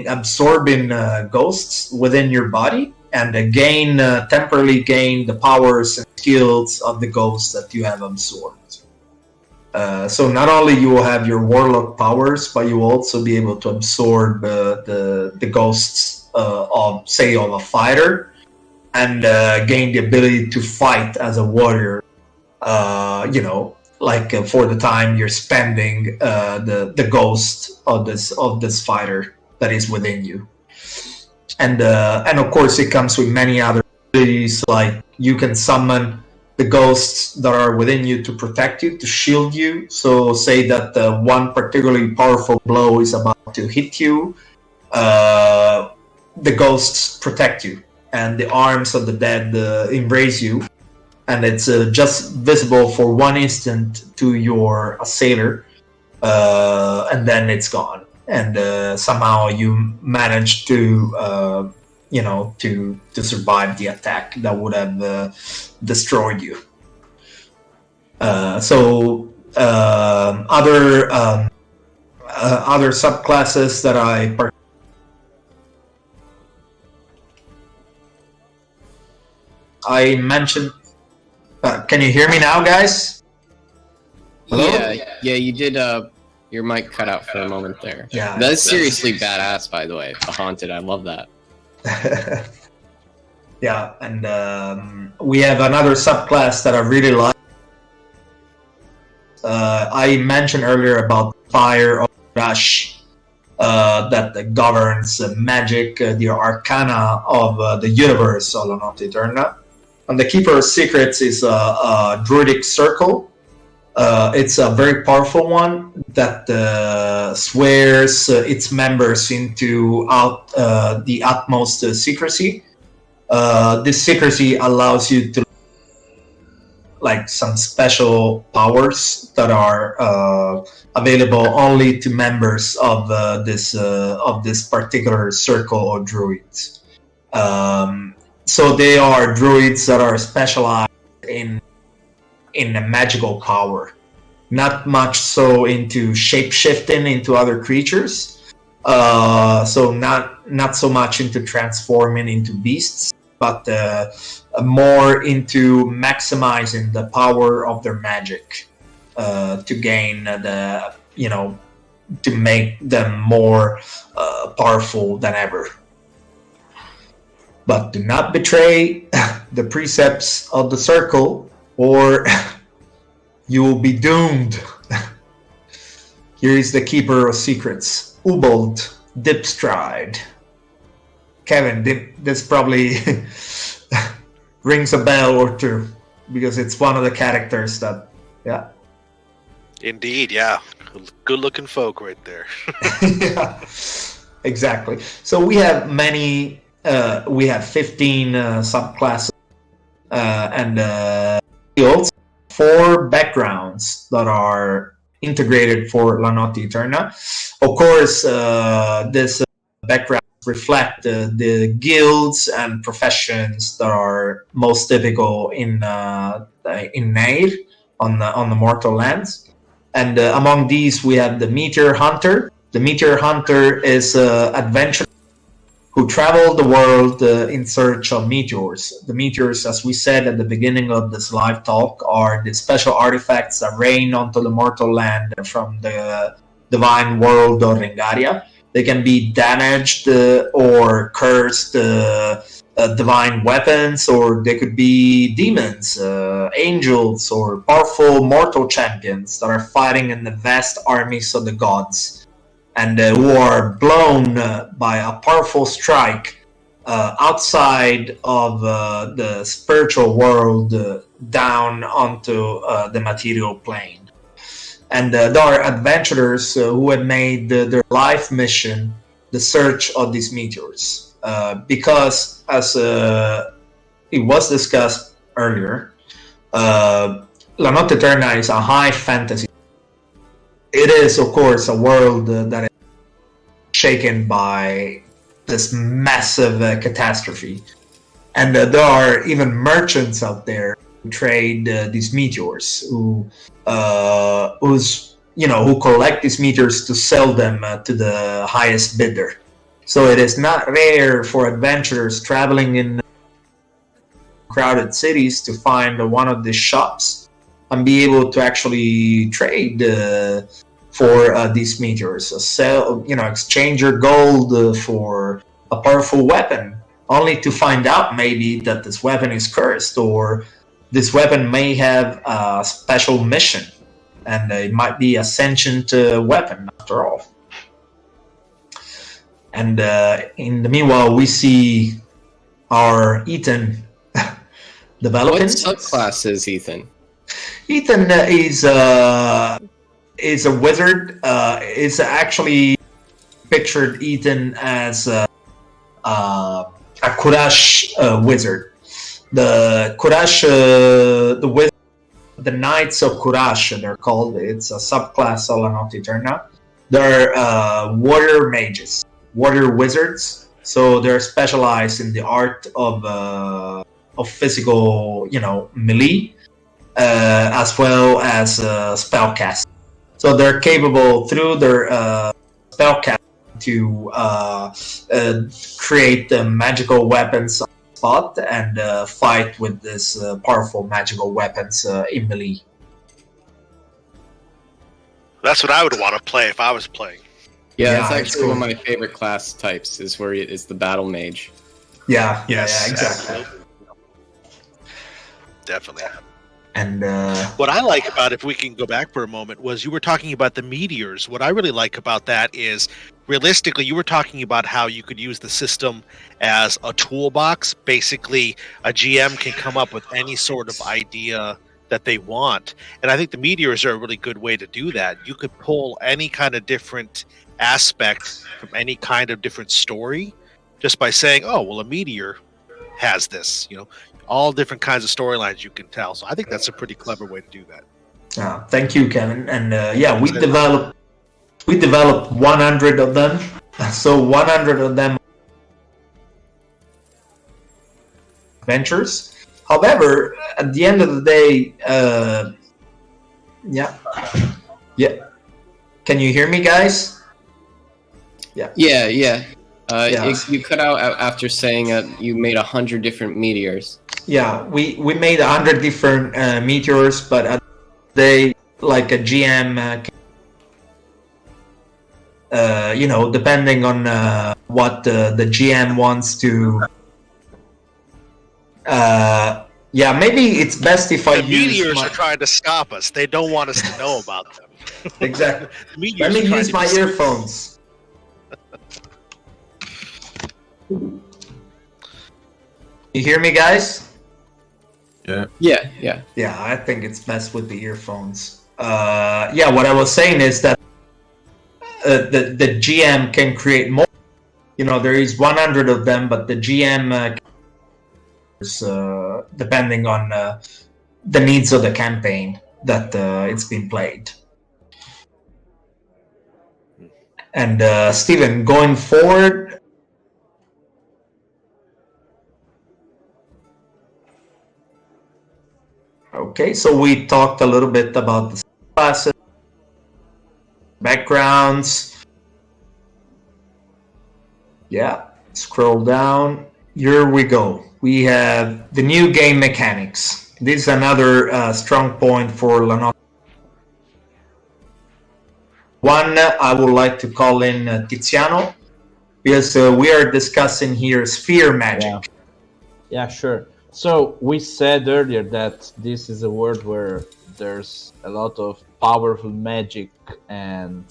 [SPEAKER 1] absorbing ghosts within your body, and temporarily gain the powers and skills of the ghosts that you have absorbed. So not only you will have your warlock powers, but you will also be able to absorb the ghosts of a fighter, and gain the ability to fight as a warrior. For the time you're spending the ghost of this fighter that is within you. And of course it comes with many other abilities, like you can summon the ghosts that are within you to protect you, to shield you. So say that one particularly powerful blow is about to hit you, the ghosts protect you, and the arms of the dead embrace you, and it's just visible for one instant to your assailer, and then it's gone. And somehow you manage to survive the attack that would have destroyed you. Other subclasses that I mentioned. Can you hear me now, guys? Hello?
[SPEAKER 7] Yeah, you did. Your mic cut out for a moment there.
[SPEAKER 1] Yeah,
[SPEAKER 7] that's seriously badass, by the way. The Haunted, I love that.
[SPEAKER 1] Yeah, and we have another subclass that I really like. I mentioned earlier about Fire of Rush, that governs magic, the arcana of the universe of Notte Eterna. And the Keeper of Secrets is a druidic circle. It's a very powerful one that swears its members into the utmost secrecy. This secrecy allows you to some special powers that are available only to members of this particular circle of druids. So they are druids that are specialized in a magical power, not much so into shape-shifting into other creatures. So not so much into transforming into beasts, but more into maximizing the power of their magic to gain to make them more powerful than ever. But do not betray the precepts of the circle, or you will be doomed. Here is the Keeper of Secrets, Ubold Dipstride. Kevin, this probably rings a bell or two, because it's one of the characters that Yeah.
[SPEAKER 4] Indeed, yeah. Good looking folk right there.
[SPEAKER 1] Yeah, exactly. So we have many. We have 15 subclasses and fields, 4 backgrounds that are integrated for La Notte Eterna. Of course, this background reflect the guilds and professions that are most typical in Nair on the mortal lands. And among these, we have the Meteor Hunter. The Meteor Hunter is an adventurer who travel the world in search of meteors. The meteors, as we said at the beginning of this live talk, are the special artifacts that rain onto the mortal land from the divine world of Rengaria. They can be damaged or cursed divine weapons, or they could be demons, angels, or powerful mortal champions that are fighting in the vast armies of the gods, and who are blown by a powerful strike outside of the spiritual world down onto the material plane. And there are adventurers who have made their life mission the search of these meteors. Because, as it was discussed earlier, La Notte Eterna is a high fantasy. It is, of course, a world that is shaken by this massive catastrophe. And there are even merchants out there who trade these meteors, who collect these meteors to sell them to the highest bidder. So it is not rare for adventurers traveling in crowded cities to find one of these shops and be able to actually trade for these meteors. Exchange your gold for a powerful weapon, only to find out maybe that this weapon is cursed, or this weapon may have a special mission, and it might be a sentient weapon after all. And in the meanwhile, we see our Ethan developing.
[SPEAKER 7] What subclass is Ethan?
[SPEAKER 1] Ethan is a wizard. It's actually pictured Ethan as a Kurash wizard. The Kurash, the Knights of Kurash, they're called. It's a subclass of La Notte Eterna. They're warrior mages, warrior wizards. So they're specialized in the art of physical, melee, as well as spellcasting. So they're capable through their spellcasting to create magical weapons on the spot and fight with this powerful magical weapons in melee.
[SPEAKER 4] That's what I would want to play if I was playing.
[SPEAKER 7] Yeah,
[SPEAKER 1] Yeah,
[SPEAKER 7] that's
[SPEAKER 1] it's
[SPEAKER 7] actually
[SPEAKER 1] cool.
[SPEAKER 7] one of my favorite class types. Is the battle mage.
[SPEAKER 1] Yeah,
[SPEAKER 4] Yes,
[SPEAKER 1] exactly.
[SPEAKER 4] absolutely. Definitely.
[SPEAKER 1] And
[SPEAKER 4] What I like about, if we can go back for a moment, was you were talking about the meteors. What I really like about that is, realistically, you were talking about how you could use the system as a toolbox. Basically, a GM can come up with any sort of idea that they want. And I think the meteors are a really good way to do that. You could pull any kind of different aspect from any kind of different story just by saying, oh, well, a meteor has this, all different kinds of storylines you can tell. So I think that's a pretty clever way to do that.
[SPEAKER 1] thank you, Kevin. And we developed 100 of them. So 100 of them adventures. However, at the end of the day, yeah. Can you hear me, guys?
[SPEAKER 7] Yeah.
[SPEAKER 1] Yeah.
[SPEAKER 7] You cut out after saying you made 100 different meteors.
[SPEAKER 1] Yeah, we made 100 different meteors, but at they like a GM, depending on what the GM wants to. Maybe it's best if I
[SPEAKER 4] The
[SPEAKER 1] use
[SPEAKER 4] meteors are trying to stop us. They don't want us to know about them.
[SPEAKER 1] Exactly.
[SPEAKER 4] The meteors
[SPEAKER 1] Let me
[SPEAKER 4] are trying
[SPEAKER 1] use
[SPEAKER 4] to
[SPEAKER 1] my
[SPEAKER 4] be-
[SPEAKER 1] earphones. You hear me, guys?
[SPEAKER 6] Yeah.
[SPEAKER 7] Yeah.
[SPEAKER 1] I think it's best with the earphones. What I was saying is that the GM can create more. There is 100 of them, but the GM depending on the needs of the campaign that it's been played. And Steven, going forward, okay, so we talked a little bit about the classes, backgrounds. Yeah, scroll down. Here we go. We have the new game mechanics. This is another strong point for Lanotte. One, I would like to call in Tiziano, because we are discussing here sphere magic.
[SPEAKER 3] Yeah, sure. So we said earlier that this is a world where there's a lot of powerful magic and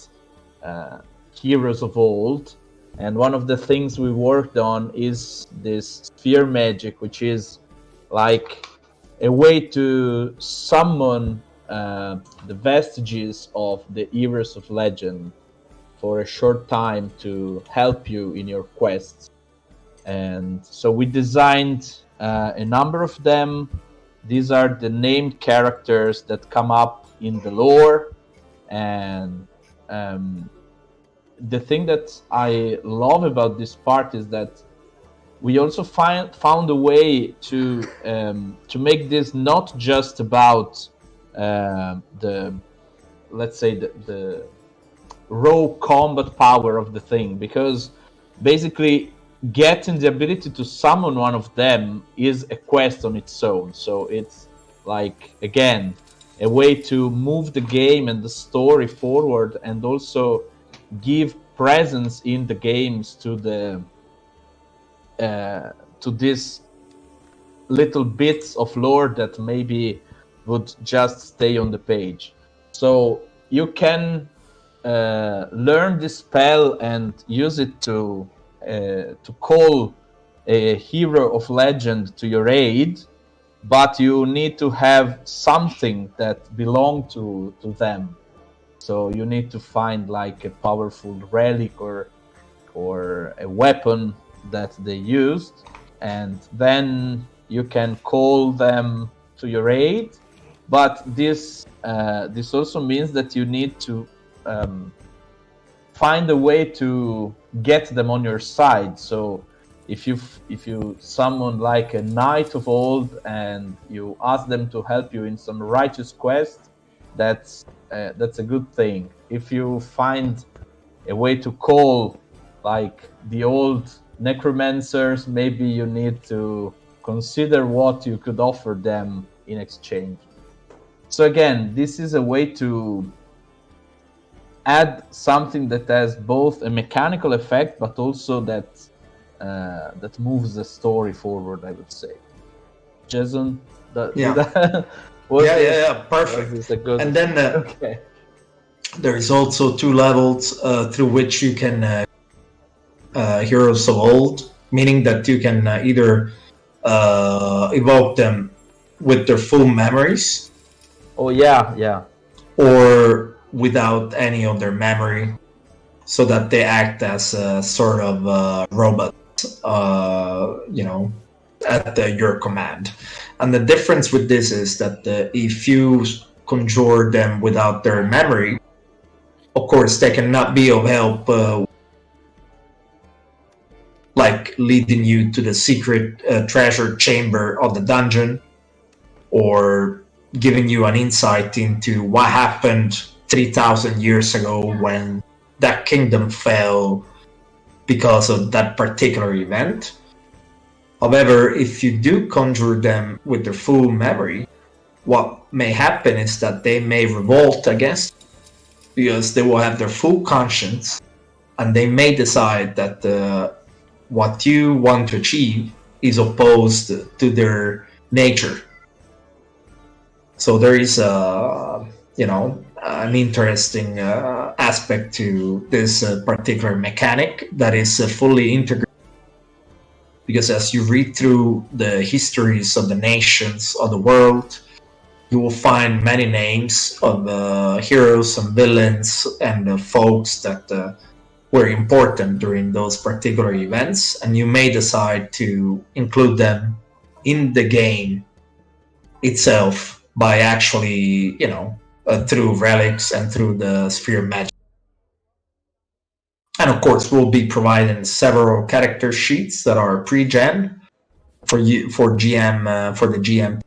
[SPEAKER 3] heroes of old. And one of the things we worked on is this sphere magic, which is like a way to summon the vestiges of the heroes of legend for a short time to help you in your quests. And so we designed a number of them. These are the named characters that come up in the lore. And the thing that I love about this part is that we also found a way to make this not just about the raw combat power of the thing, because basically getting the ability to summon one of them is a quest on its own. So it's like, again, a way to move the game and the story forward, and also give presence in the games to the to these little bits of lore that maybe would just stay on the page. So you can learn this spell and use it to call a hero of legend to your aid, but you need to have something that belongs to them. So you need to find like a powerful relic or a weapon that they used, and then you can call them to your aid. But this also means that you need to find a way to get them on your side. So if you summon like a knight of old and you ask them to help you in some righteous quest, that's a good thing. If you find a way to call like the old necromancers, maybe you need to consider what you could offer them in exchange. So again, this is a way to add something that has both a mechanical effect, but also that moves the story forward, I would say. Jason,
[SPEAKER 1] Perfect.
[SPEAKER 3] Good...
[SPEAKER 1] And then
[SPEAKER 3] okay.
[SPEAKER 1] There is also 2 levels through which you can heroes of old, meaning that you can either evoke them with their full memories.
[SPEAKER 3] Oh yeah.
[SPEAKER 1] Or without any of their memory, so that they act as a sort of robot, at your command. And the difference with this is that if you conjure them without their memory, of course they cannot be of help, like leading you to the secret treasure chamber of the dungeon, or giving you an insight into what happened 3,000 years ago when that kingdom fell because of that particular event. However, if you do conjure them with their full memory, what may happen is that they may revolt against you, because they will have their full conscience, and they may decide that what you want to achieve is opposed to their nature. So there is an interesting aspect to this particular mechanic that is fully integrated because as you read through the histories of the nations of the world, you will find many names of heroes and villains and folks that were important during those particular events, and you may decide to include them in the game itself by actually, through relics and through the sphere magic. And of course, we'll be providing several character sheets that are pre-gen for you, for the GM,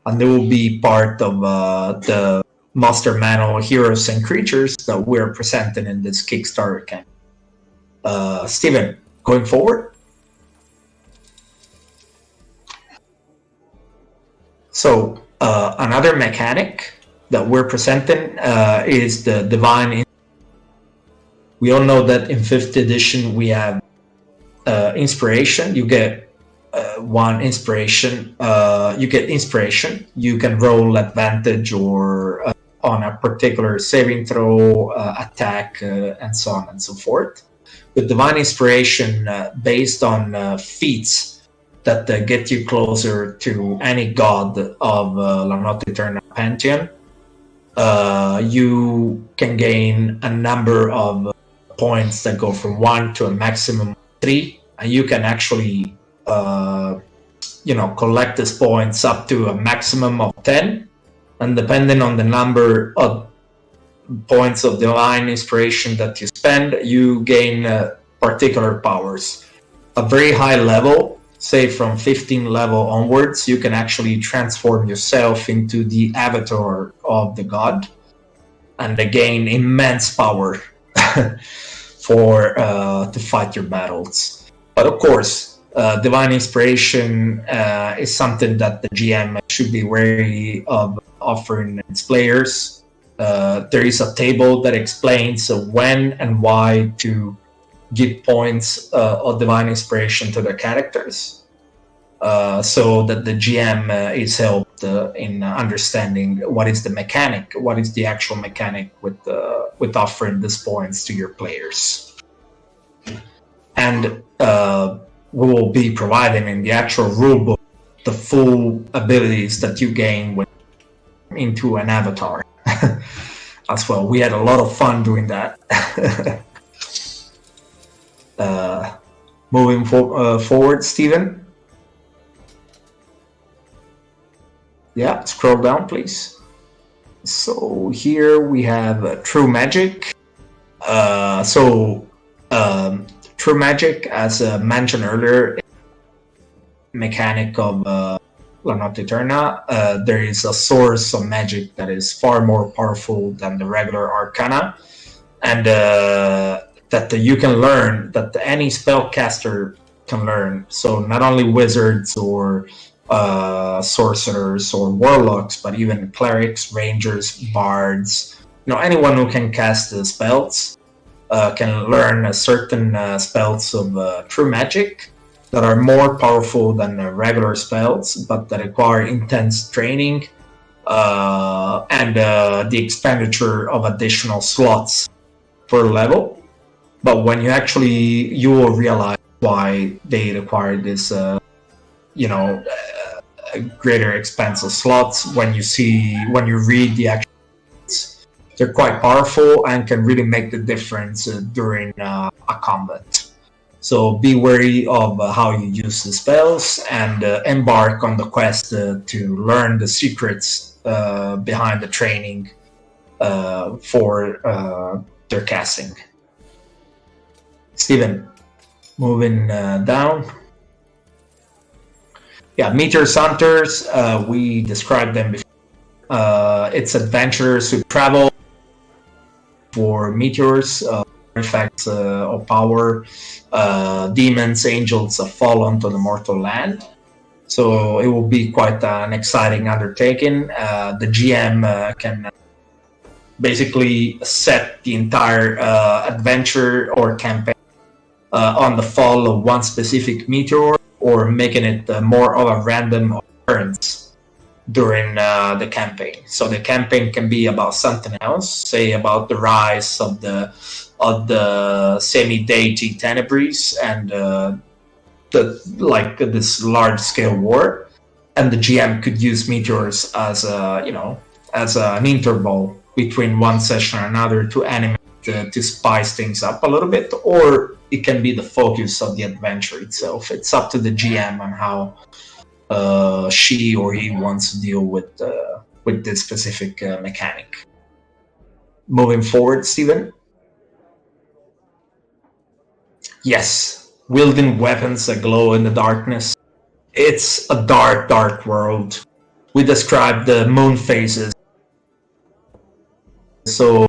[SPEAKER 1] and they will be part of the Master Manual heroes and creatures that we're presenting in this Kickstarter campaign. Steven, going forward. So another mechanic that we're presenting is the Divine. We all know that in 5th edition we have inspiration. You get one inspiration. You get inspiration. You can roll advantage or on a particular saving throw, attack, and so on and so forth. With Divine Inspiration, based on feats that get you closer to any god of La Notte Eterna Pantheon, you can gain a number of points that go from 1 to a maximum of 3, and you can actually collect these points up to a maximum of 10, and depending on the number of points of Divine Inspiration that you spend, you gain particular powers. A very high level, say from 15 level onwards, you can actually transform yourself into the avatar of the god and gain immense power for to fight your battles. But of course, Divine Inspiration is something that the GM should be wary of offering its players. There is a table that explains when and why to give points of Divine Inspiration to their characters, so that the GM is helped in understanding what is the mechanic, what is the actual mechanic with offering these points to your players. And we will be providing in the actual rulebook the full abilities that you gain into an avatar as well. We had a lot of fun doing that. Moving forward, Steven. Yeah, scroll down, please. So here we have True Magic. True Magic, as mentioned earlier, mechanic of La Notte Eterna. There is a source of magic that is far more powerful than the regular arcana, and that you can learn, that any spellcaster can learn. So not only wizards or sorcerers or warlocks, but even clerics, rangers, bards, anyone who can cast the spells can learn certain spells of True Magic that are more powerful than regular spells, but that require intense training and the expenditure of additional slots per level. But when you will realize why they require this, greater expense of slots when you read the actual. They're quite powerful and can really make the difference during a combat. So be wary of how you use the spells and embark on the quest to learn the secrets behind the training for their casting. Steven, moving down. Yeah, Meteor Hunters, we described them before. It's adventurers who travel for meteors, artifacts of power, demons, angels have fallen to the mortal land. So it will be quite an exciting undertaking. The GM can basically set the entire adventure or campaign on the fall of one specific meteor, or making it more of a random occurrence during the campaign. So the campaign can be about something else, say about the rise of the semi-deity Tenebris, and this large scale war, and the GM could use meteors as an interval between one session and another to animate, to spice things up a little bit, or it can be the focus of the adventure itself. It's up to the GM on how she or he wants to deal with this specific mechanic. Moving forward, Steven. Yes, wielding weapons that glow in the darkness. It's a dark, dark world. We described the moon phases. So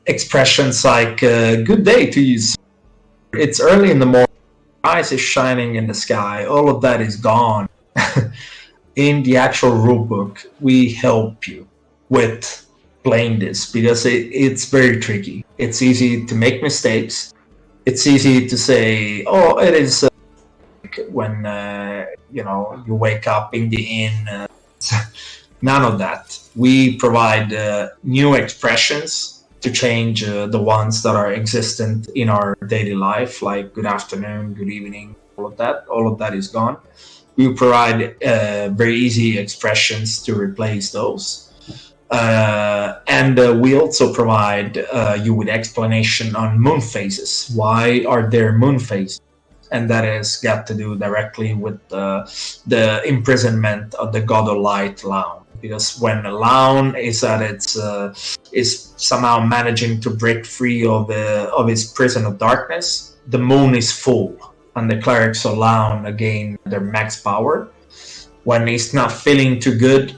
[SPEAKER 1] expressions like good day to you. It's early in the morning. Eyes is shining in the sky. All of that is gone. In the actual rulebook, we help you with playing this because it's very tricky. It's easy to make mistakes. It's easy to say, "Oh, it is." When you wake up in the inn, none of that. We provide new expressions to change the ones that are existent in our daily life, like good afternoon, good evening, all of that. All of that is gone. We provide very easy expressions to replace those. And we also provide you with explanation on moon phases. Why are there moon phases? And that has got to do directly with the imprisonment of the god of light, Laun. Because when Laun is at is somehow managing to break free of his prison of darkness, the moon is full, and the clerics of Laun gain their max power. When he's not feeling too good,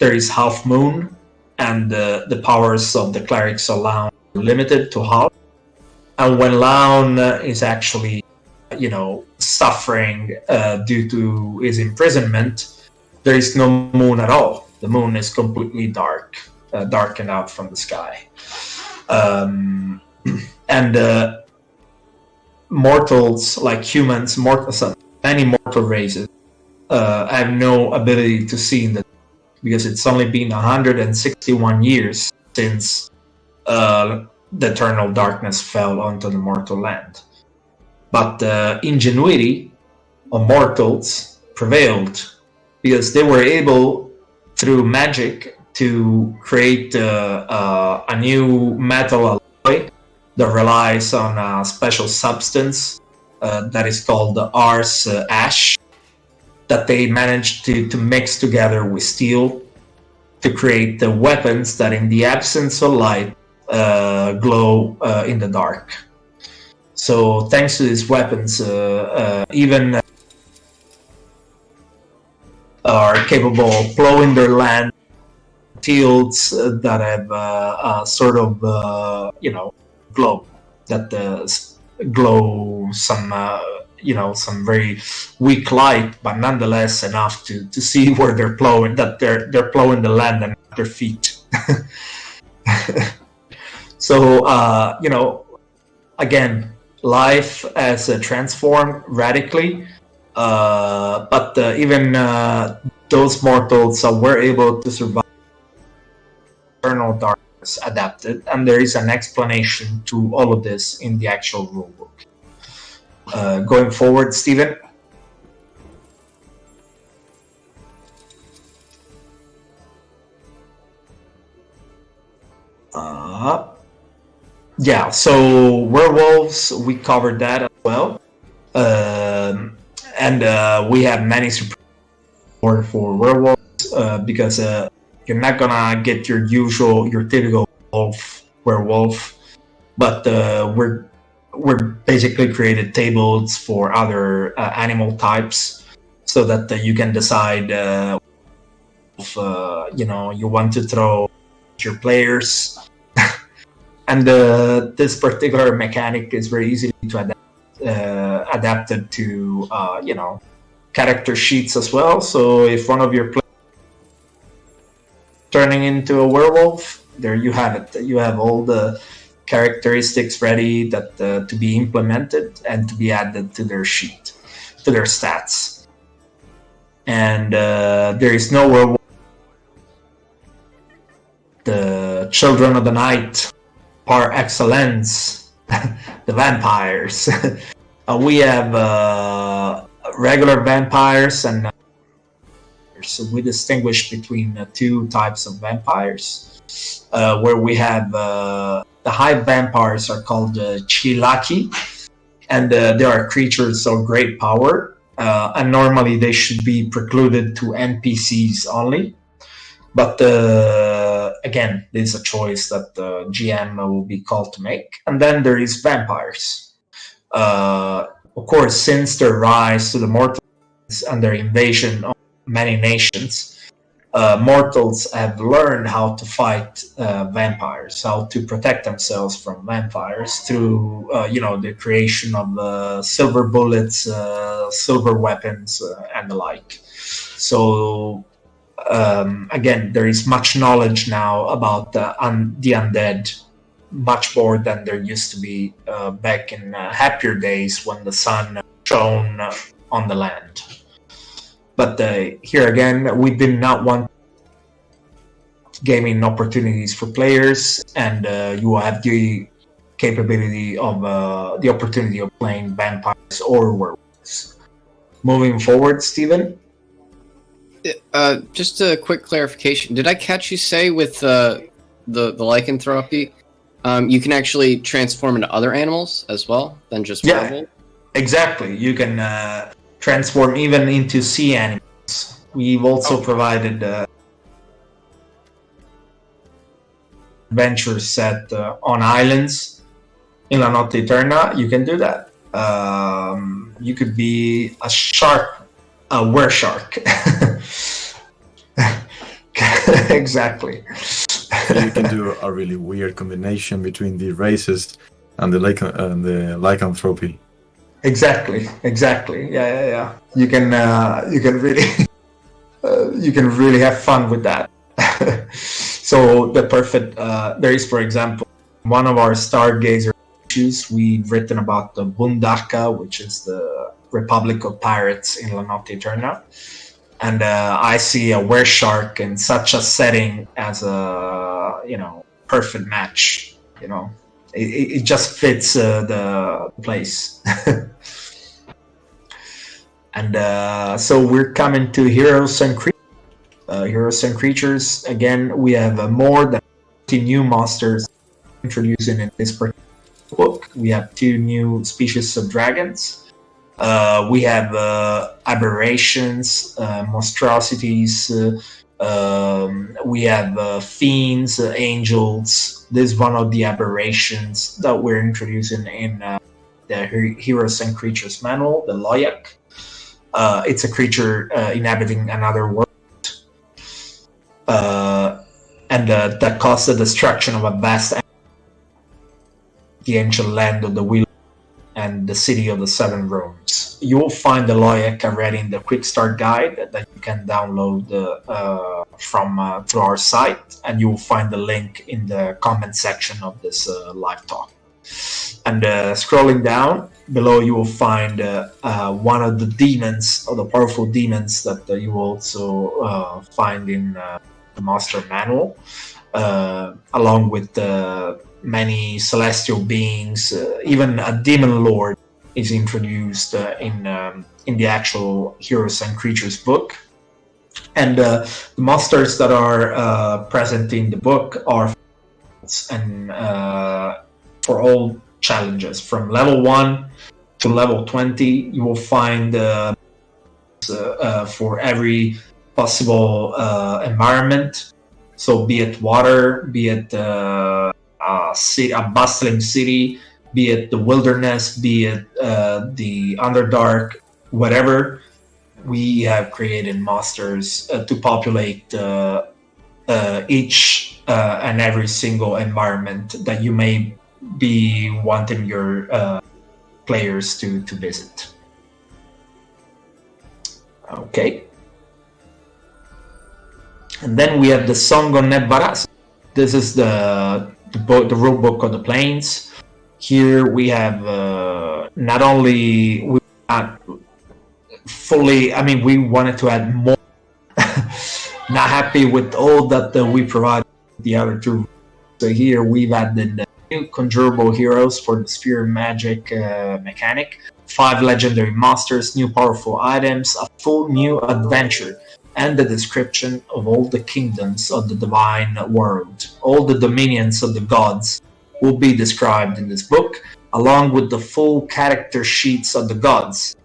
[SPEAKER 1] there is half moon, and the powers of the clerics of Laun are limited to half. And when Laun is actually, suffering due to his imprisonment, there is no moon at all. The moon is completely dark, darkened out from the sky. And mortals, like humans, many mortal races, have no ability to see in the dark because it's only been 161 years since the eternal darkness fell onto the mortal land. But the ingenuity of mortals prevailed because they were able, through magic, to create a new metal alloy that relies on a special substance that is called the Ars Ash, that they managed to mix together with steel to create the weapons that, in the absence of light, glow in the dark. So thanks to these weapons, even are capable of blowing their land fields that have sort of glow, that glow some very weak light, but nonetheless enough to see where they're plowing, that they're plowing the land and not their feet. So again, life has transformed radically, but even those mortals were able to survive. Eternal darkness adapted, and there is an explanation to all of this in the actual rulebook. Going forward, Stephen. Yeah, so werewolves, we covered that as well. And we have many support for werewolves because you're not gonna get your typical werewolf, but we're basically created tables for other animal types so that you can decide if you want to throw your players. And this particular mechanic is very easy to adapted to character sheets as well. So if one of your players turning into a werewolf, there you have it. You have all the characteristics ready that to be implemented and to be added to their sheet, to their stats. And there is no werewolf. The children of the night par excellence, the vampires. We have regular vampires and so we distinguish between two types of vampires, where we have the high vampires are called Chilaki, and they are creatures of great power, and normally they should be precluded to NPCs only. But again, this is a choice that the GM will be called to make. And then there is vampires. Of course, since their rise to the mortals and their invasion of many nations, mortals have learned how to fight vampires, how to protect themselves from vampires through, the creation of silver bullets, silver weapons, and the like. So again, there is much knowledge now about the undead, much more than there used to be back in happier days when the sun shone on the land. But here again, we did not want gaming opportunities for players, and you have the capability of the opportunity of playing vampires or werewolves. Moving forward, Steven?
[SPEAKER 7] Just a quick clarification. Did I catch you say with the lycanthropy, you can actually transform into other animals as well than just werewolf?
[SPEAKER 1] Exactly. You can transform even into sea animals. We've also provided adventure set on islands in La Notte Eterna. You can do that. You could be a shark, a wereshark. Exactly.
[SPEAKER 6] You can do a really weird combination between the races and the lycanthropy.
[SPEAKER 1] Exactly. Yeah. You can really you can really have fun with that. So the perfect there is, for example, one of our Stargazer issues we've written about the Bundaka, which is the Republic of Pirates in La Notte Eterna. And I see a wereshark in such a setting as a perfect match. It just fits the place. And so we're coming to Heroes and Creatures. Heroes and Creatures, again, we have more than 50 new monsters introducing in this particular book. We have 2 new species of dragons. We have aberrations, monstrosities. We have fiends, angels. This is one of the aberrations that we're introducing in the Heroes and Creatures manual, the Loyak. It's a creature inhabiting another world. And that caused the destruction of a vast the ancient land of the Wheel and the city of the 7 rooms. You will find the Loyak already in the quick start guide that you can download from through our site, and you will find the link in the comment section of this live talk. And scrolling down below, you will find one of the demons, or the powerful demons that you will also find in the Master Manual, along with many celestial beings. Even a demon lord is introduced in the actual Heroes and Creatures book. And the monsters that are present in the book are and for all challenges from level 1 to level 20. You will find for every possible environment. So be it water, be it a bustling city, be it the wilderness, be it the Underdark, whatever. We have created monsters to populate each and every single environment that you may be wanting your players to visit. Okay. And then we have the Song of Nebbaras. This is the rule book of the plains. Here we have not only we we wanted to add more. Not happy with all that we provided the other 2. So here we've added new conjurable heroes for the Sphere of Magic mechanic. 5 legendary monsters, new powerful items, a full new adventure, and the description of all the kingdoms of the divine world. All the dominions of the gods will be described in this book, along with the full character sheets of the gods.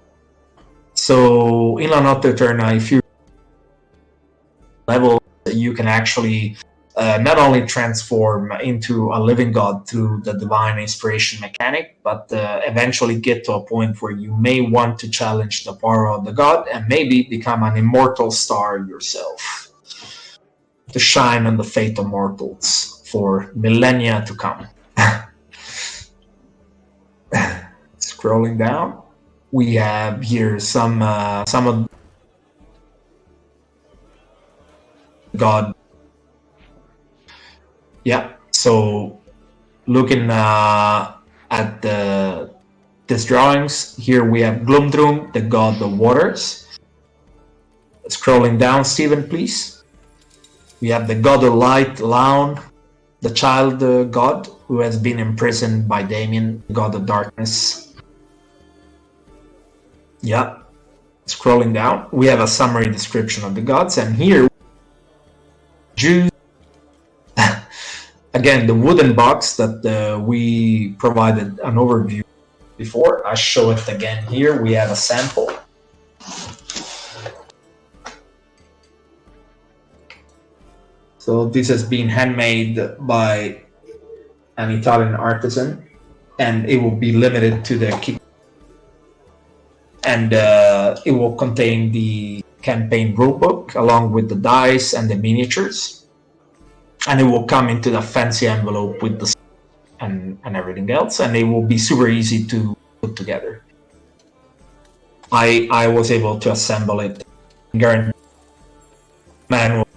[SPEAKER 1] So in La Notte Eterna, if you level, you can actually not only transform into a living god through the divine inspiration mechanic, but eventually get to a point where you may want to challenge the power of the god and maybe become an immortal star yourself to shine on the fate of mortals for millennia to come. Scrolling down, we have here some of god. Yeah, so looking at these drawings, here we have Glumdrum, the god of waters. Scrolling down, Stephen, please. We have the god of light, Laun, the child god, who has been imprisoned by Damien, the god of darkness. Yeah, scrolling down, we have a summary description of the gods, and here, Jews. Again, the wooden box that we provided an overview before, I show it again here. We have a sample. So this has been handmade by an Italian artisan, and it will be limited to the Kickstarter. And it will contain the campaign rulebook along with the dice and the miniatures. And it will come into the fancy envelope with the and everything else, and it will be super easy to put together. I was able to assemble it, guarantee manual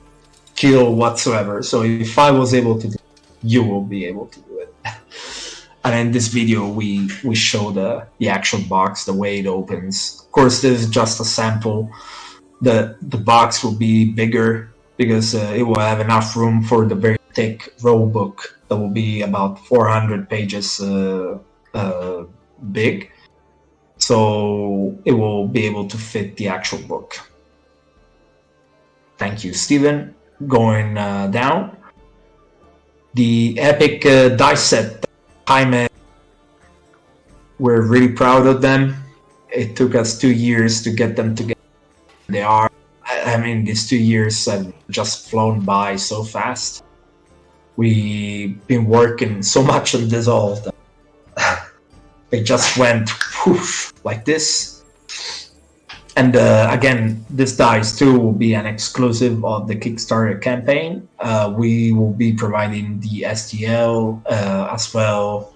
[SPEAKER 1] skill whatsoever. So if I was able to do it, you will be able to do it. And in this video, we show the actual box, the way it opens. Of course, this is just a sample. The box will be bigger, because it will have enough room for the very thick rule book that will be about 400 pages big. So it will be able to fit the actual book. Thank you, Stephen. Going down. The epic dice set, Jaime, we're really proud of them. It took us 2 years to get them together. They are, I mean, these 2 years have just flown by so fast. We've been working so much on this all that it just went whoosh, like this. And again, this dice too will be an exclusive of the Kickstarter campaign. We will be providing the STL as well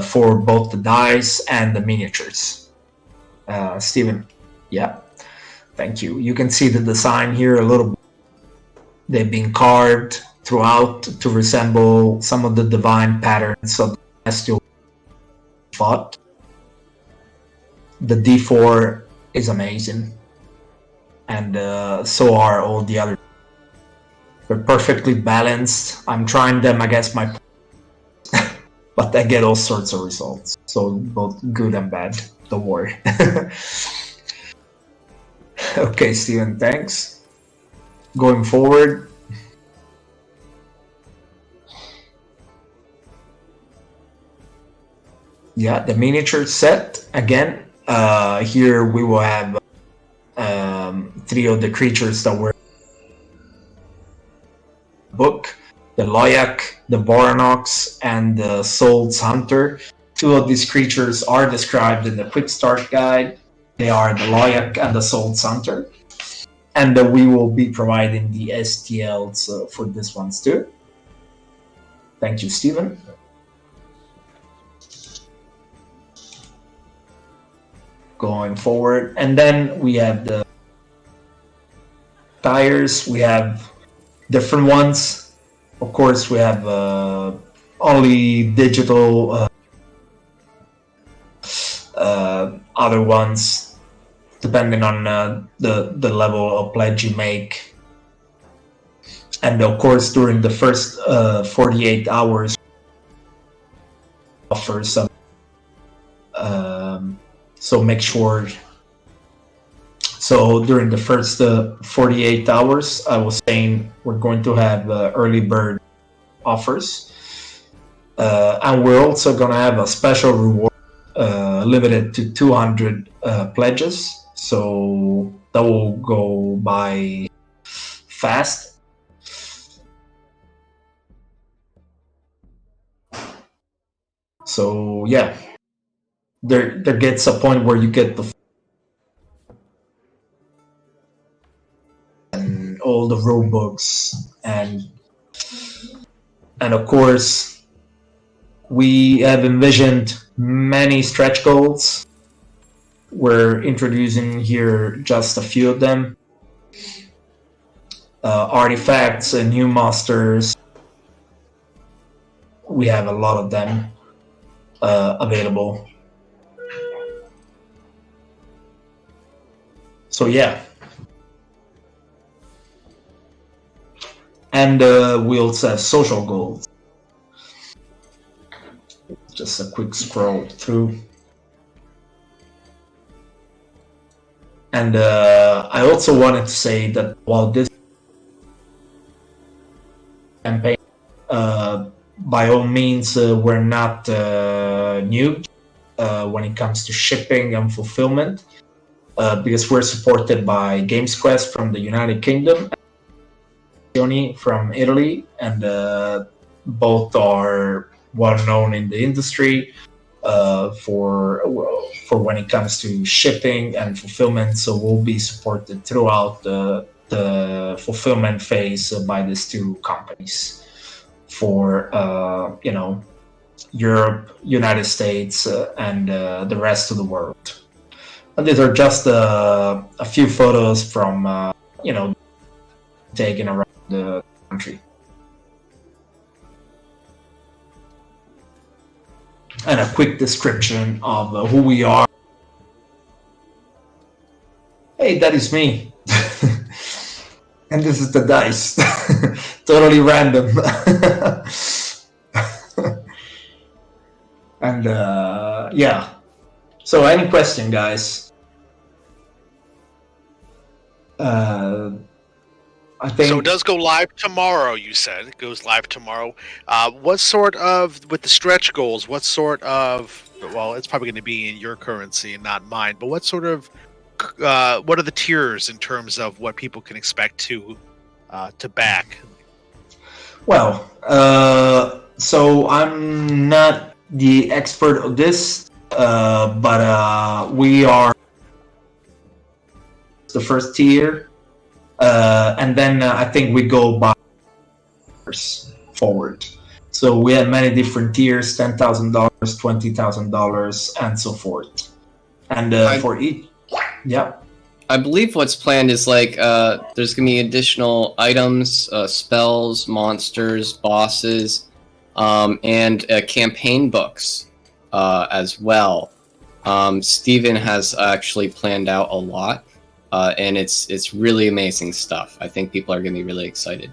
[SPEAKER 1] for both the dice and the miniatures. Stephen, yeah. Thank you. You can see the design here a little bit. They've been carved throughout to resemble some of the divine patterns of the celestial fought. The D4 is amazing, and so are all the other. They're perfectly balanced. I'm trying them against my but I get all sorts of results. So both good and bad. Don't worry. Okay, Steven, thanks. Going forward. Yeah, the miniature set again. Here we will have 3 of the creatures that were book: the Loyak, the Voranox, and the Soul's Hunter. 2 of these creatures are described in the quick start guide. They are the Loyak and the Soul's Hunter. And we will be providing the STLs for this ones too. Thank you, Stephen. Going forward, and then we have the tires. We have different ones. Of course, we have only digital. Other ones, depending on the level of pledge you make, and of course, during the first 48 hours, offer So make sure. So during the first 48 hours, I was saying we're going to have early bird offers. And we're also going to have a special reward limited to 200 pledges. So that will go by fast. So yeah, there gets a point where you get the and all the rule books and of course we have envisioned many stretch goals. We're introducing here just a few of them. Artifacts and new monsters. We have a lot of them available. So yeah. And we also have social goals. Just a quick scroll through. And I also wanted to say that while this campaign, by all means, we're not new when it comes to shipping and fulfillment, because we're supported by Games Quest from the United Kingdom, and from Italy, and both are well known in the industry for when it comes to shipping and fulfillment. So we'll be supported throughout the fulfillment phase by these two companies for Europe, United States, and the rest of the world. And these are just a few photos from taken around the country. And a quick description of who we are. Hey, that is me. And this is the dice. Totally random. And yeah. So any question, guys? I think
[SPEAKER 4] So it does go live tomorrow, you said. It goes live tomorrow. What sort of, with the stretch goals, what sort of, well, it's probably going to be in your currency and not mine, but what sort of, what are the tiers in terms of what people can expect to back?
[SPEAKER 1] Well, so I'm not the expert of this, but we are the first tier. And then I think we go by forward. So we have many different tiers: $10,000, $20,000, and so forth. And for each, yeah.
[SPEAKER 7] I believe what's planned is like there's gonna be additional items, spells, monsters, bosses, and campaign books as well. Steven has actually planned out a lot. And it's really amazing stuff. I think people are going to be really excited.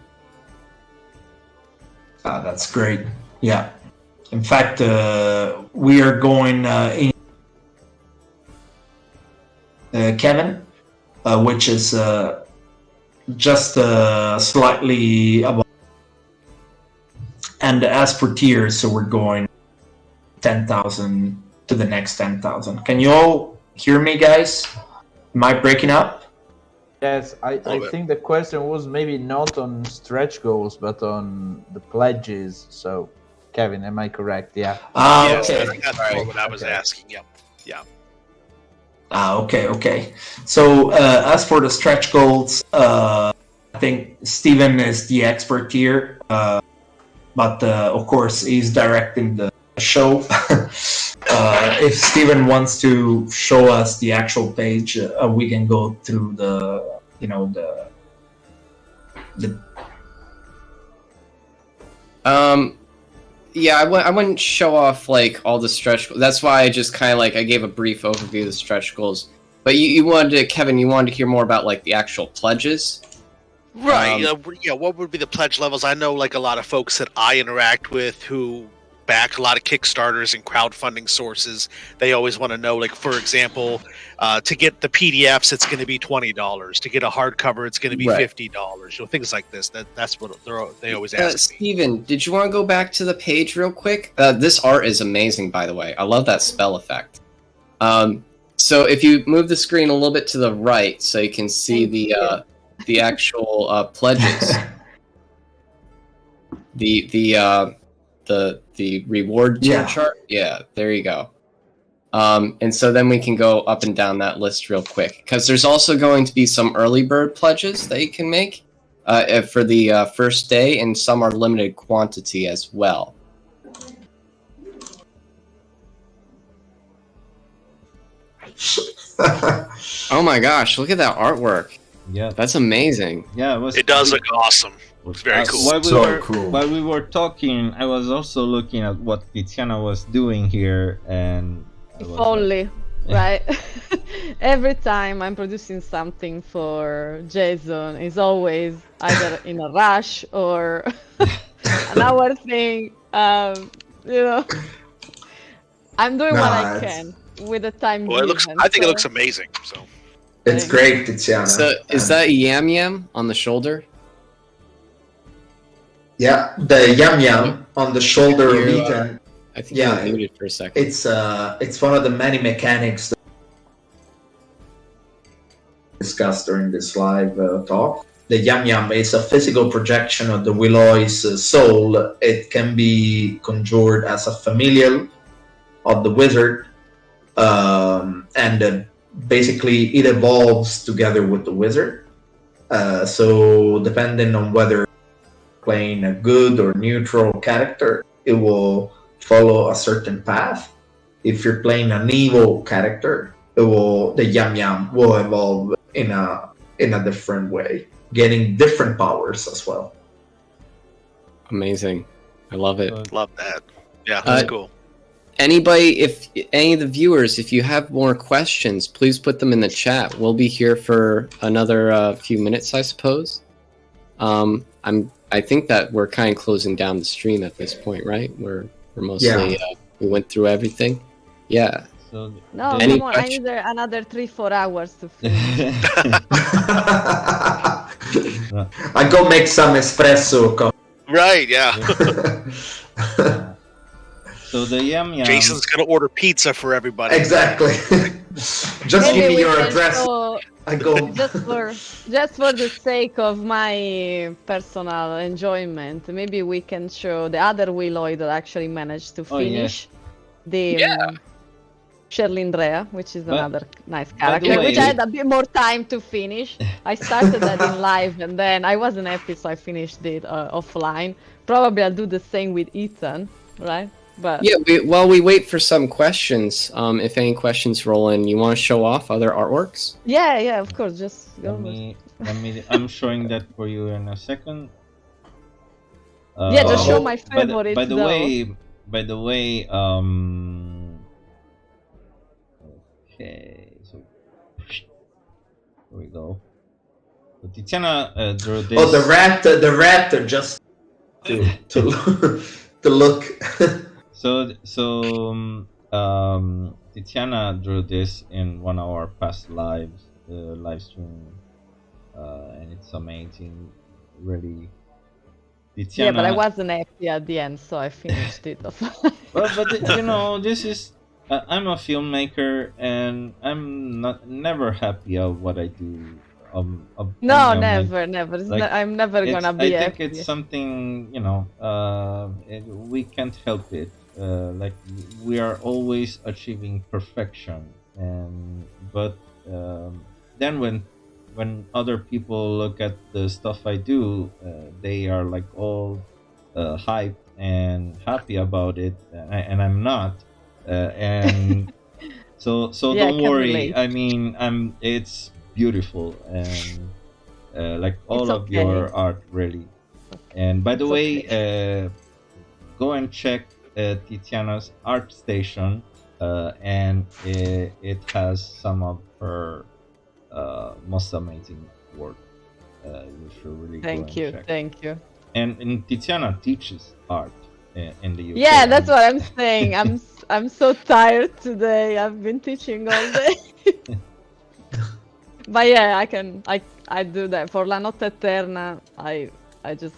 [SPEAKER 1] That's great. Yeah. In fact, we are going in Kevin, which is just slightly above. And as for tiers, so we're going 10,000 to the next 10,000. Can you all hear me, guys? Am I breaking up?
[SPEAKER 3] Yes, I think the question was maybe not on stretch goals, but on the pledges. So, Kevin, am I correct? Yeah.
[SPEAKER 4] Yes,
[SPEAKER 1] Okay.
[SPEAKER 4] that's more what I was asking. Yep. Yeah.
[SPEAKER 1] Okay. So as for the stretch goals, I think Steven is the expert here, but of course he's directing the show. If Steven wants to show us the actual page, we can go through the
[SPEAKER 7] Yeah, I wouldn't show off like all the stretch. That's why I just kind of like I gave a brief overview of the stretch goals. But you wanted to, Kevin, you wanted to hear more about like the actual pledges.
[SPEAKER 4] Right. What would be the pledge levels? I know like a lot of folks that I interact with who back. A lot of Kickstarters and crowdfunding sources, they always want to know, like, for example, to get the PDFs, it's going to be $20. To get a hardcover, it's going to be
[SPEAKER 7] Right.
[SPEAKER 4] $50. You know, things like this. That's what they always ask me.
[SPEAKER 7] Steven, did you want to go back to the page real quick? This art is amazing, by the way. I love that spell effect. So if you move the screen a little bit to the right, so you can see the actual pledges, the reward tier chart. Yeah, there you go. And so then we can go up and down that list real quick, because there's also going to be some early bird pledges that you can make for the first day, and some are limited quantity as well. Oh my gosh, look at that artwork.
[SPEAKER 8] Yeah,
[SPEAKER 7] That's amazing.
[SPEAKER 8] yeah,
[SPEAKER 4] It does look awesome. It's very cool.
[SPEAKER 8] While we were talking, I was also looking at what Tiziana was doing here, and I
[SPEAKER 2] If
[SPEAKER 8] was
[SPEAKER 2] only, right? Every time I'm producing something for Jason, it's always either in a rush or an hour thing. You know, I'm doing what I can with the time
[SPEAKER 4] Well,
[SPEAKER 2] given.
[SPEAKER 4] I think it
[SPEAKER 2] so-
[SPEAKER 4] looks amazing. So
[SPEAKER 1] It's great, Tiziana.
[SPEAKER 7] So is that Yam Yam on the shoulder?
[SPEAKER 1] Yeah, the yum yum on the shoulder of
[SPEAKER 7] You,
[SPEAKER 1] Ethan.
[SPEAKER 7] I think
[SPEAKER 1] Yeah,
[SPEAKER 7] you're muted for a second.
[SPEAKER 1] It's one of the many mechanics that discussed during this live talk. The yum yum is a physical projection of the Willoy's soul. It can be conjured as a familial of the wizard, and basically it evolves together with the wizard. So depending on whether playing a good or neutral character, it will follow a certain path. If you're playing an evil character, the yum yum will evolve in a different way, getting different powers as well.
[SPEAKER 7] Amazing. I love it.
[SPEAKER 4] love that. Yeah, that's cool.
[SPEAKER 7] Anybody, if any of the viewers, if you have more questions, please put them in the chat. We'll be here for another few minutes, I suppose. I think that we're kind of closing down the stream at this point, right? We're mostly we went through everything. Yeah.
[SPEAKER 8] So
[SPEAKER 2] No,
[SPEAKER 7] Any
[SPEAKER 2] come on, I
[SPEAKER 7] question?
[SPEAKER 2] need another 3-4 hours to finish.
[SPEAKER 1] I go make some espresso coffee.
[SPEAKER 4] Right, yeah.
[SPEAKER 8] So the yum yum.
[SPEAKER 4] Jason's gonna order pizza for everybody.
[SPEAKER 1] Exactly. Just
[SPEAKER 2] Maybe
[SPEAKER 1] give me
[SPEAKER 2] we
[SPEAKER 1] your
[SPEAKER 2] can
[SPEAKER 1] address.
[SPEAKER 2] show-
[SPEAKER 1] I go.
[SPEAKER 2] just for the sake of my personal enjoyment, maybe we can show the other Willoy that actually managed to
[SPEAKER 8] Oh, yeah.
[SPEAKER 2] finish the Sherlindrea, which is
[SPEAKER 8] But-
[SPEAKER 2] another nice
[SPEAKER 8] by the
[SPEAKER 2] character,
[SPEAKER 8] way-
[SPEAKER 2] which I had a bit more time to finish. I started that in live, and then I wasn't happy, so I finished it offline. Probably I'll do the same with Ethan, right? But
[SPEAKER 7] Yeah, while we wait for some questions, if any questions roll in, you want to show off other artworks?
[SPEAKER 2] yeah, of course, just go.
[SPEAKER 8] I'm showing that for you in a second.
[SPEAKER 2] Yeah, just show my
[SPEAKER 8] by the-
[SPEAKER 2] favorites,
[SPEAKER 8] By the
[SPEAKER 2] though.
[SPEAKER 8] way, okay, so here we go. So Tiziana drew this.
[SPEAKER 1] Oh, the rat just to to look.
[SPEAKER 8] So Tiziana drew this in one of our past live stream, and it's amazing, really. Tiziana,
[SPEAKER 2] Yeah, but I wasn't happy at the end, so I finished it offline.
[SPEAKER 8] but you know, this is I'm a filmmaker, and I'm never happy of what I do.
[SPEAKER 2] No,
[SPEAKER 8] I'm
[SPEAKER 2] never. I'm never
[SPEAKER 8] it's-
[SPEAKER 2] gonna be
[SPEAKER 8] I think
[SPEAKER 2] happy.
[SPEAKER 8] it's something, you know, we can't help it. Like we are always achieving perfection, but then when other people look at the stuff I do, they are like all hyped and happy about it, and I'm not. And so
[SPEAKER 2] Yeah, I
[SPEAKER 8] don't
[SPEAKER 2] can
[SPEAKER 8] worry.
[SPEAKER 2] relate.
[SPEAKER 8] I mean, it's beautiful, and like all
[SPEAKER 2] It's
[SPEAKER 8] of
[SPEAKER 2] okay.
[SPEAKER 8] your art, really. And by the
[SPEAKER 2] It's
[SPEAKER 8] way, go and check Tiziana's art station, and it has some of her most amazing work. You should really go and check.
[SPEAKER 2] Thank you.
[SPEAKER 8] And Tiziana teaches art, in the UK.
[SPEAKER 2] Yeah, that's what I'm saying. I'm so tired today. I've been teaching all day. But yeah, I do that for La Notte Eterna. I just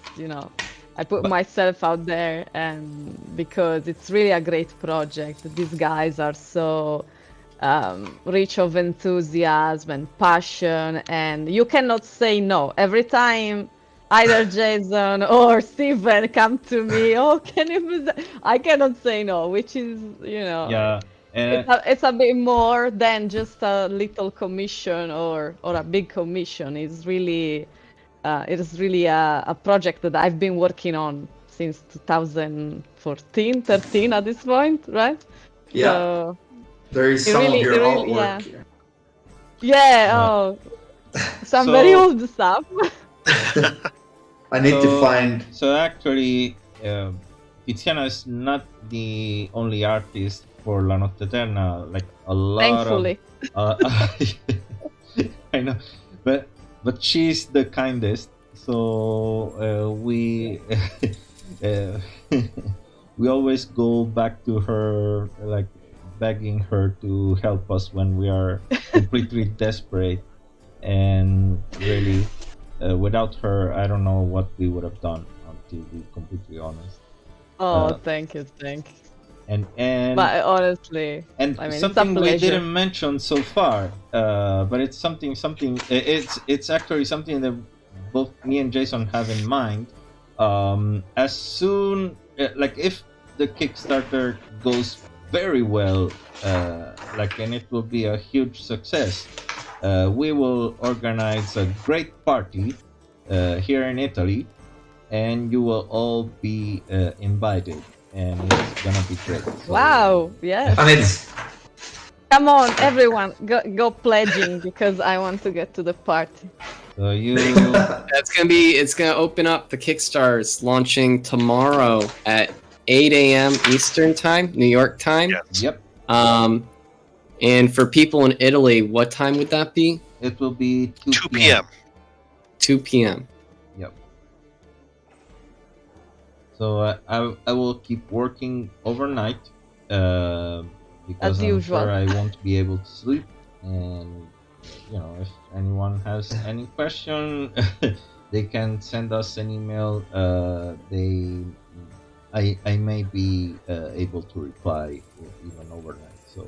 [SPEAKER 2] I put myself out there, and because it's really a great project. These guys are so rich of enthusiasm and passion, and you cannot say no. Every time either Jason or Steven come to me, oh, can you do that? I cannot say no, which is,
[SPEAKER 8] Yeah.
[SPEAKER 2] it's a bit more than just a little commission or a big commission. It is really a project that I've been working on since 2014, 13 at this point, right?
[SPEAKER 1] Yeah.
[SPEAKER 2] So,
[SPEAKER 1] There is some of your artwork here.
[SPEAKER 2] Yeah, oh, some very old stuff.
[SPEAKER 1] I need to find.
[SPEAKER 8] So actually, Tiziana is not the only artist for La Notte Eterna. Like a lot
[SPEAKER 2] Thankfully.
[SPEAKER 8] of. I know, but she's the kindest. So we we always go back to her, like begging her to help us when we are completely desperate. And really, without her, I don't know what we would have done. To be completely honest.
[SPEAKER 2] Oh, thank you.
[SPEAKER 8] And
[SPEAKER 2] But honestly,
[SPEAKER 8] and
[SPEAKER 2] I mean,
[SPEAKER 8] something
[SPEAKER 2] it's a
[SPEAKER 8] we
[SPEAKER 2] pleasure.
[SPEAKER 8] didn't mention so far, but it's something. It's actually something that both me and Jason have in mind. As soon, like if the Kickstarter goes very well, and it will be a huge success, we will organize a great party here in Italy, and you will all be invited, and it's gonna be great. So,
[SPEAKER 2] Wow, yes.
[SPEAKER 1] And it's
[SPEAKER 2] Come on, everyone, go pledging because I want to get to the party.
[SPEAKER 8] so you,
[SPEAKER 7] It's gonna open up. The Kickstarter is launching tomorrow at 8 a.m. Eastern time, New York time.
[SPEAKER 4] Yes.
[SPEAKER 8] yep,
[SPEAKER 7] And for people in Italy, what time would that be?
[SPEAKER 8] it will be
[SPEAKER 4] 2 p.m.
[SPEAKER 7] 2 p.m.
[SPEAKER 8] Yep. So I will keep working overnight because
[SPEAKER 2] As
[SPEAKER 8] I'm
[SPEAKER 2] usual.
[SPEAKER 8] sure I won't be able to sleep. And if anyone has any question, they can send us an email. I may be able to reply even overnight. So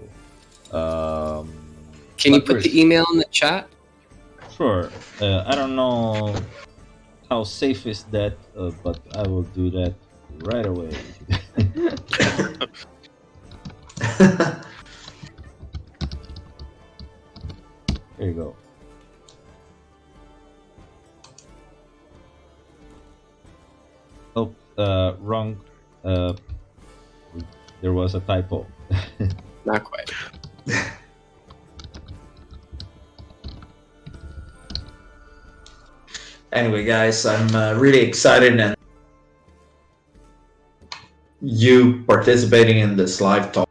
[SPEAKER 7] Can you
[SPEAKER 8] but
[SPEAKER 7] put the
[SPEAKER 8] first-
[SPEAKER 7] email in the chat?
[SPEAKER 8] Sure. I don't know how safe is that, but I will do that right away. There you go. Oh, wrong. There was a typo.
[SPEAKER 7] Not quite.
[SPEAKER 1] Anyway, guys, I'm really excited, and you participating in this live talk.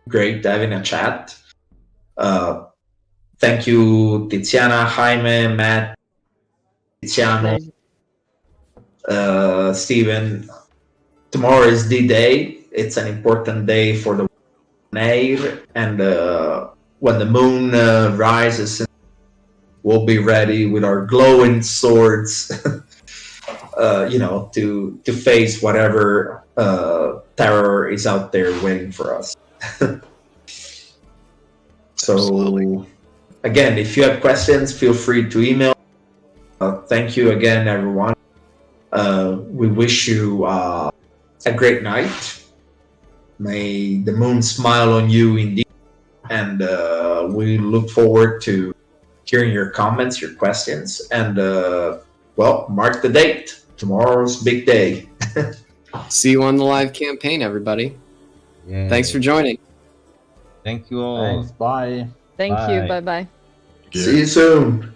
[SPEAKER 1] Great having a chat. Thank you, Tiziana, Jaime, Matt, Tiziano, Steven. Tomorrow is D-Day. It's an important day for the Nair, and when the moon rises, we'll be ready with our glowing swords, to face whatever terror is out there waiting for us. So,
[SPEAKER 4] Absolutely.
[SPEAKER 1] again, if you have questions, feel free to email. Thank you again, everyone. We wish you a great night. May the moon smile on you indeed. And we look forward to hearing your comments, your questions. And, mark the date. Tomorrow's big day.
[SPEAKER 7] See you on the live campaign, everybody.
[SPEAKER 8] Yeah.
[SPEAKER 7] Thanks for joining.
[SPEAKER 8] Thank you all.
[SPEAKER 3] Thanks. Bye.
[SPEAKER 2] Thank you.
[SPEAKER 8] Bye.
[SPEAKER 2] Bye.
[SPEAKER 1] See you soon.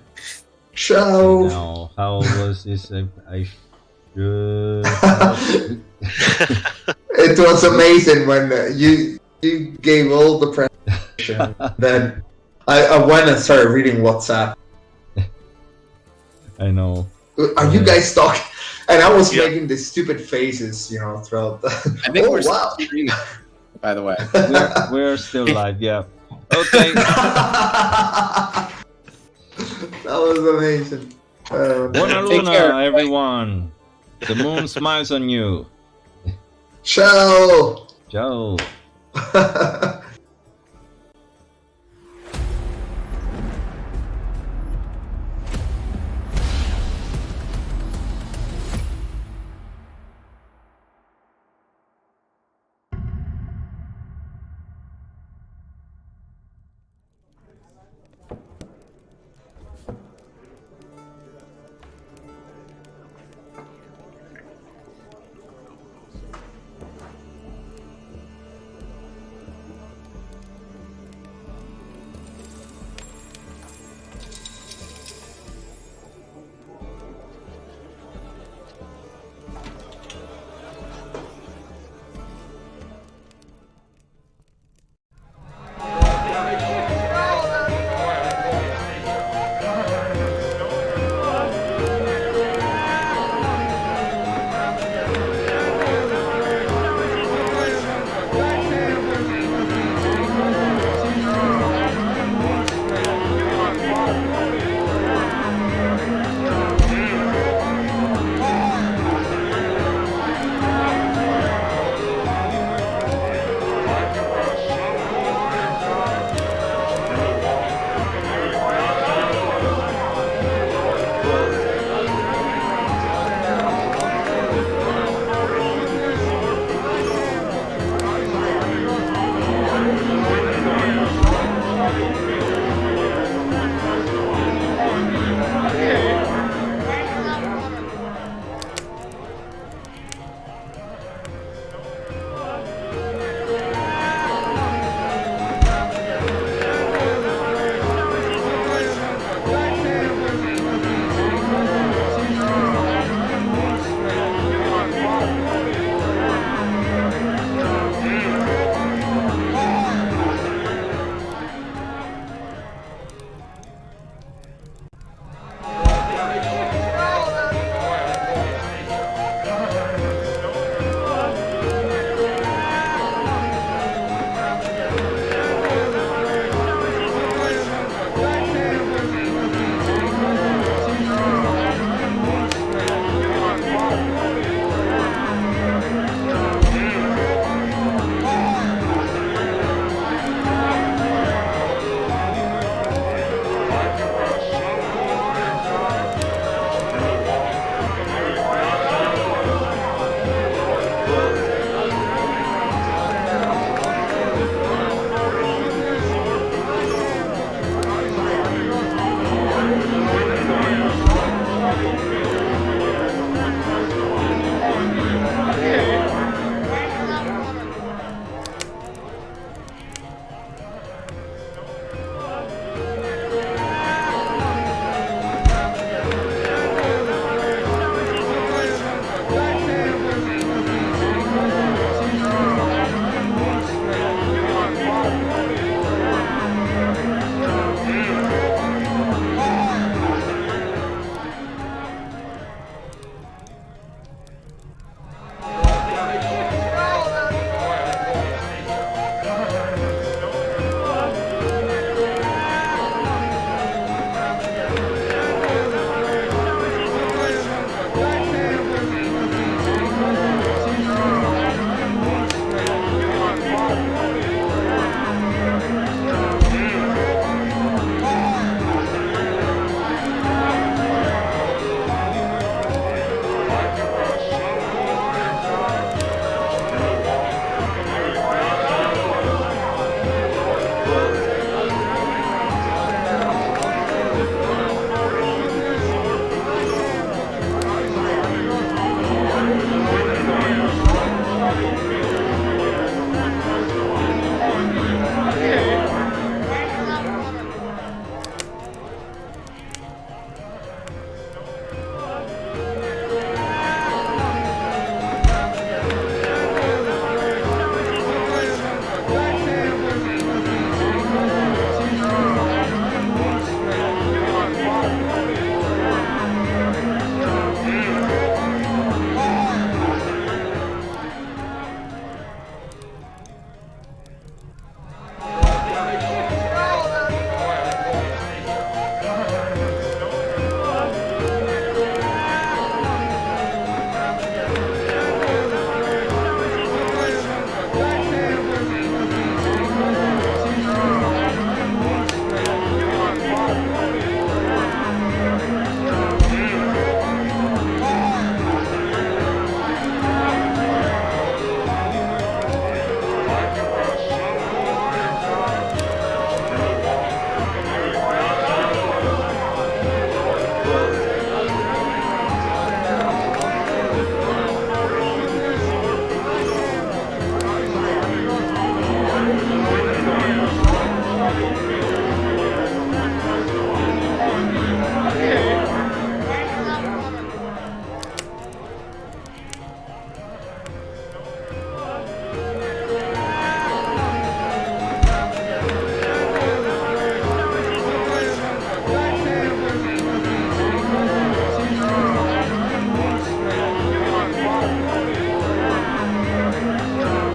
[SPEAKER 1] Ciao.
[SPEAKER 8] Now, how was this? I should.
[SPEAKER 1] It was amazing when you gave all the presentation. Then I went and started reading WhatsApp.
[SPEAKER 8] I know.
[SPEAKER 1] Are you guys talking? And I was
[SPEAKER 4] Yeah.
[SPEAKER 1] making these stupid faces, throughout the.
[SPEAKER 7] I think
[SPEAKER 1] Oh,
[SPEAKER 7] we're
[SPEAKER 1] wow.
[SPEAKER 7] still streaming, by the way.
[SPEAKER 8] We're still live, yeah. Okay.
[SPEAKER 1] That was amazing.
[SPEAKER 8] Buona
[SPEAKER 7] Take care.
[SPEAKER 8] Luna, everyone. The moon smiles on you.
[SPEAKER 1] Ciao.
[SPEAKER 8] Ciao.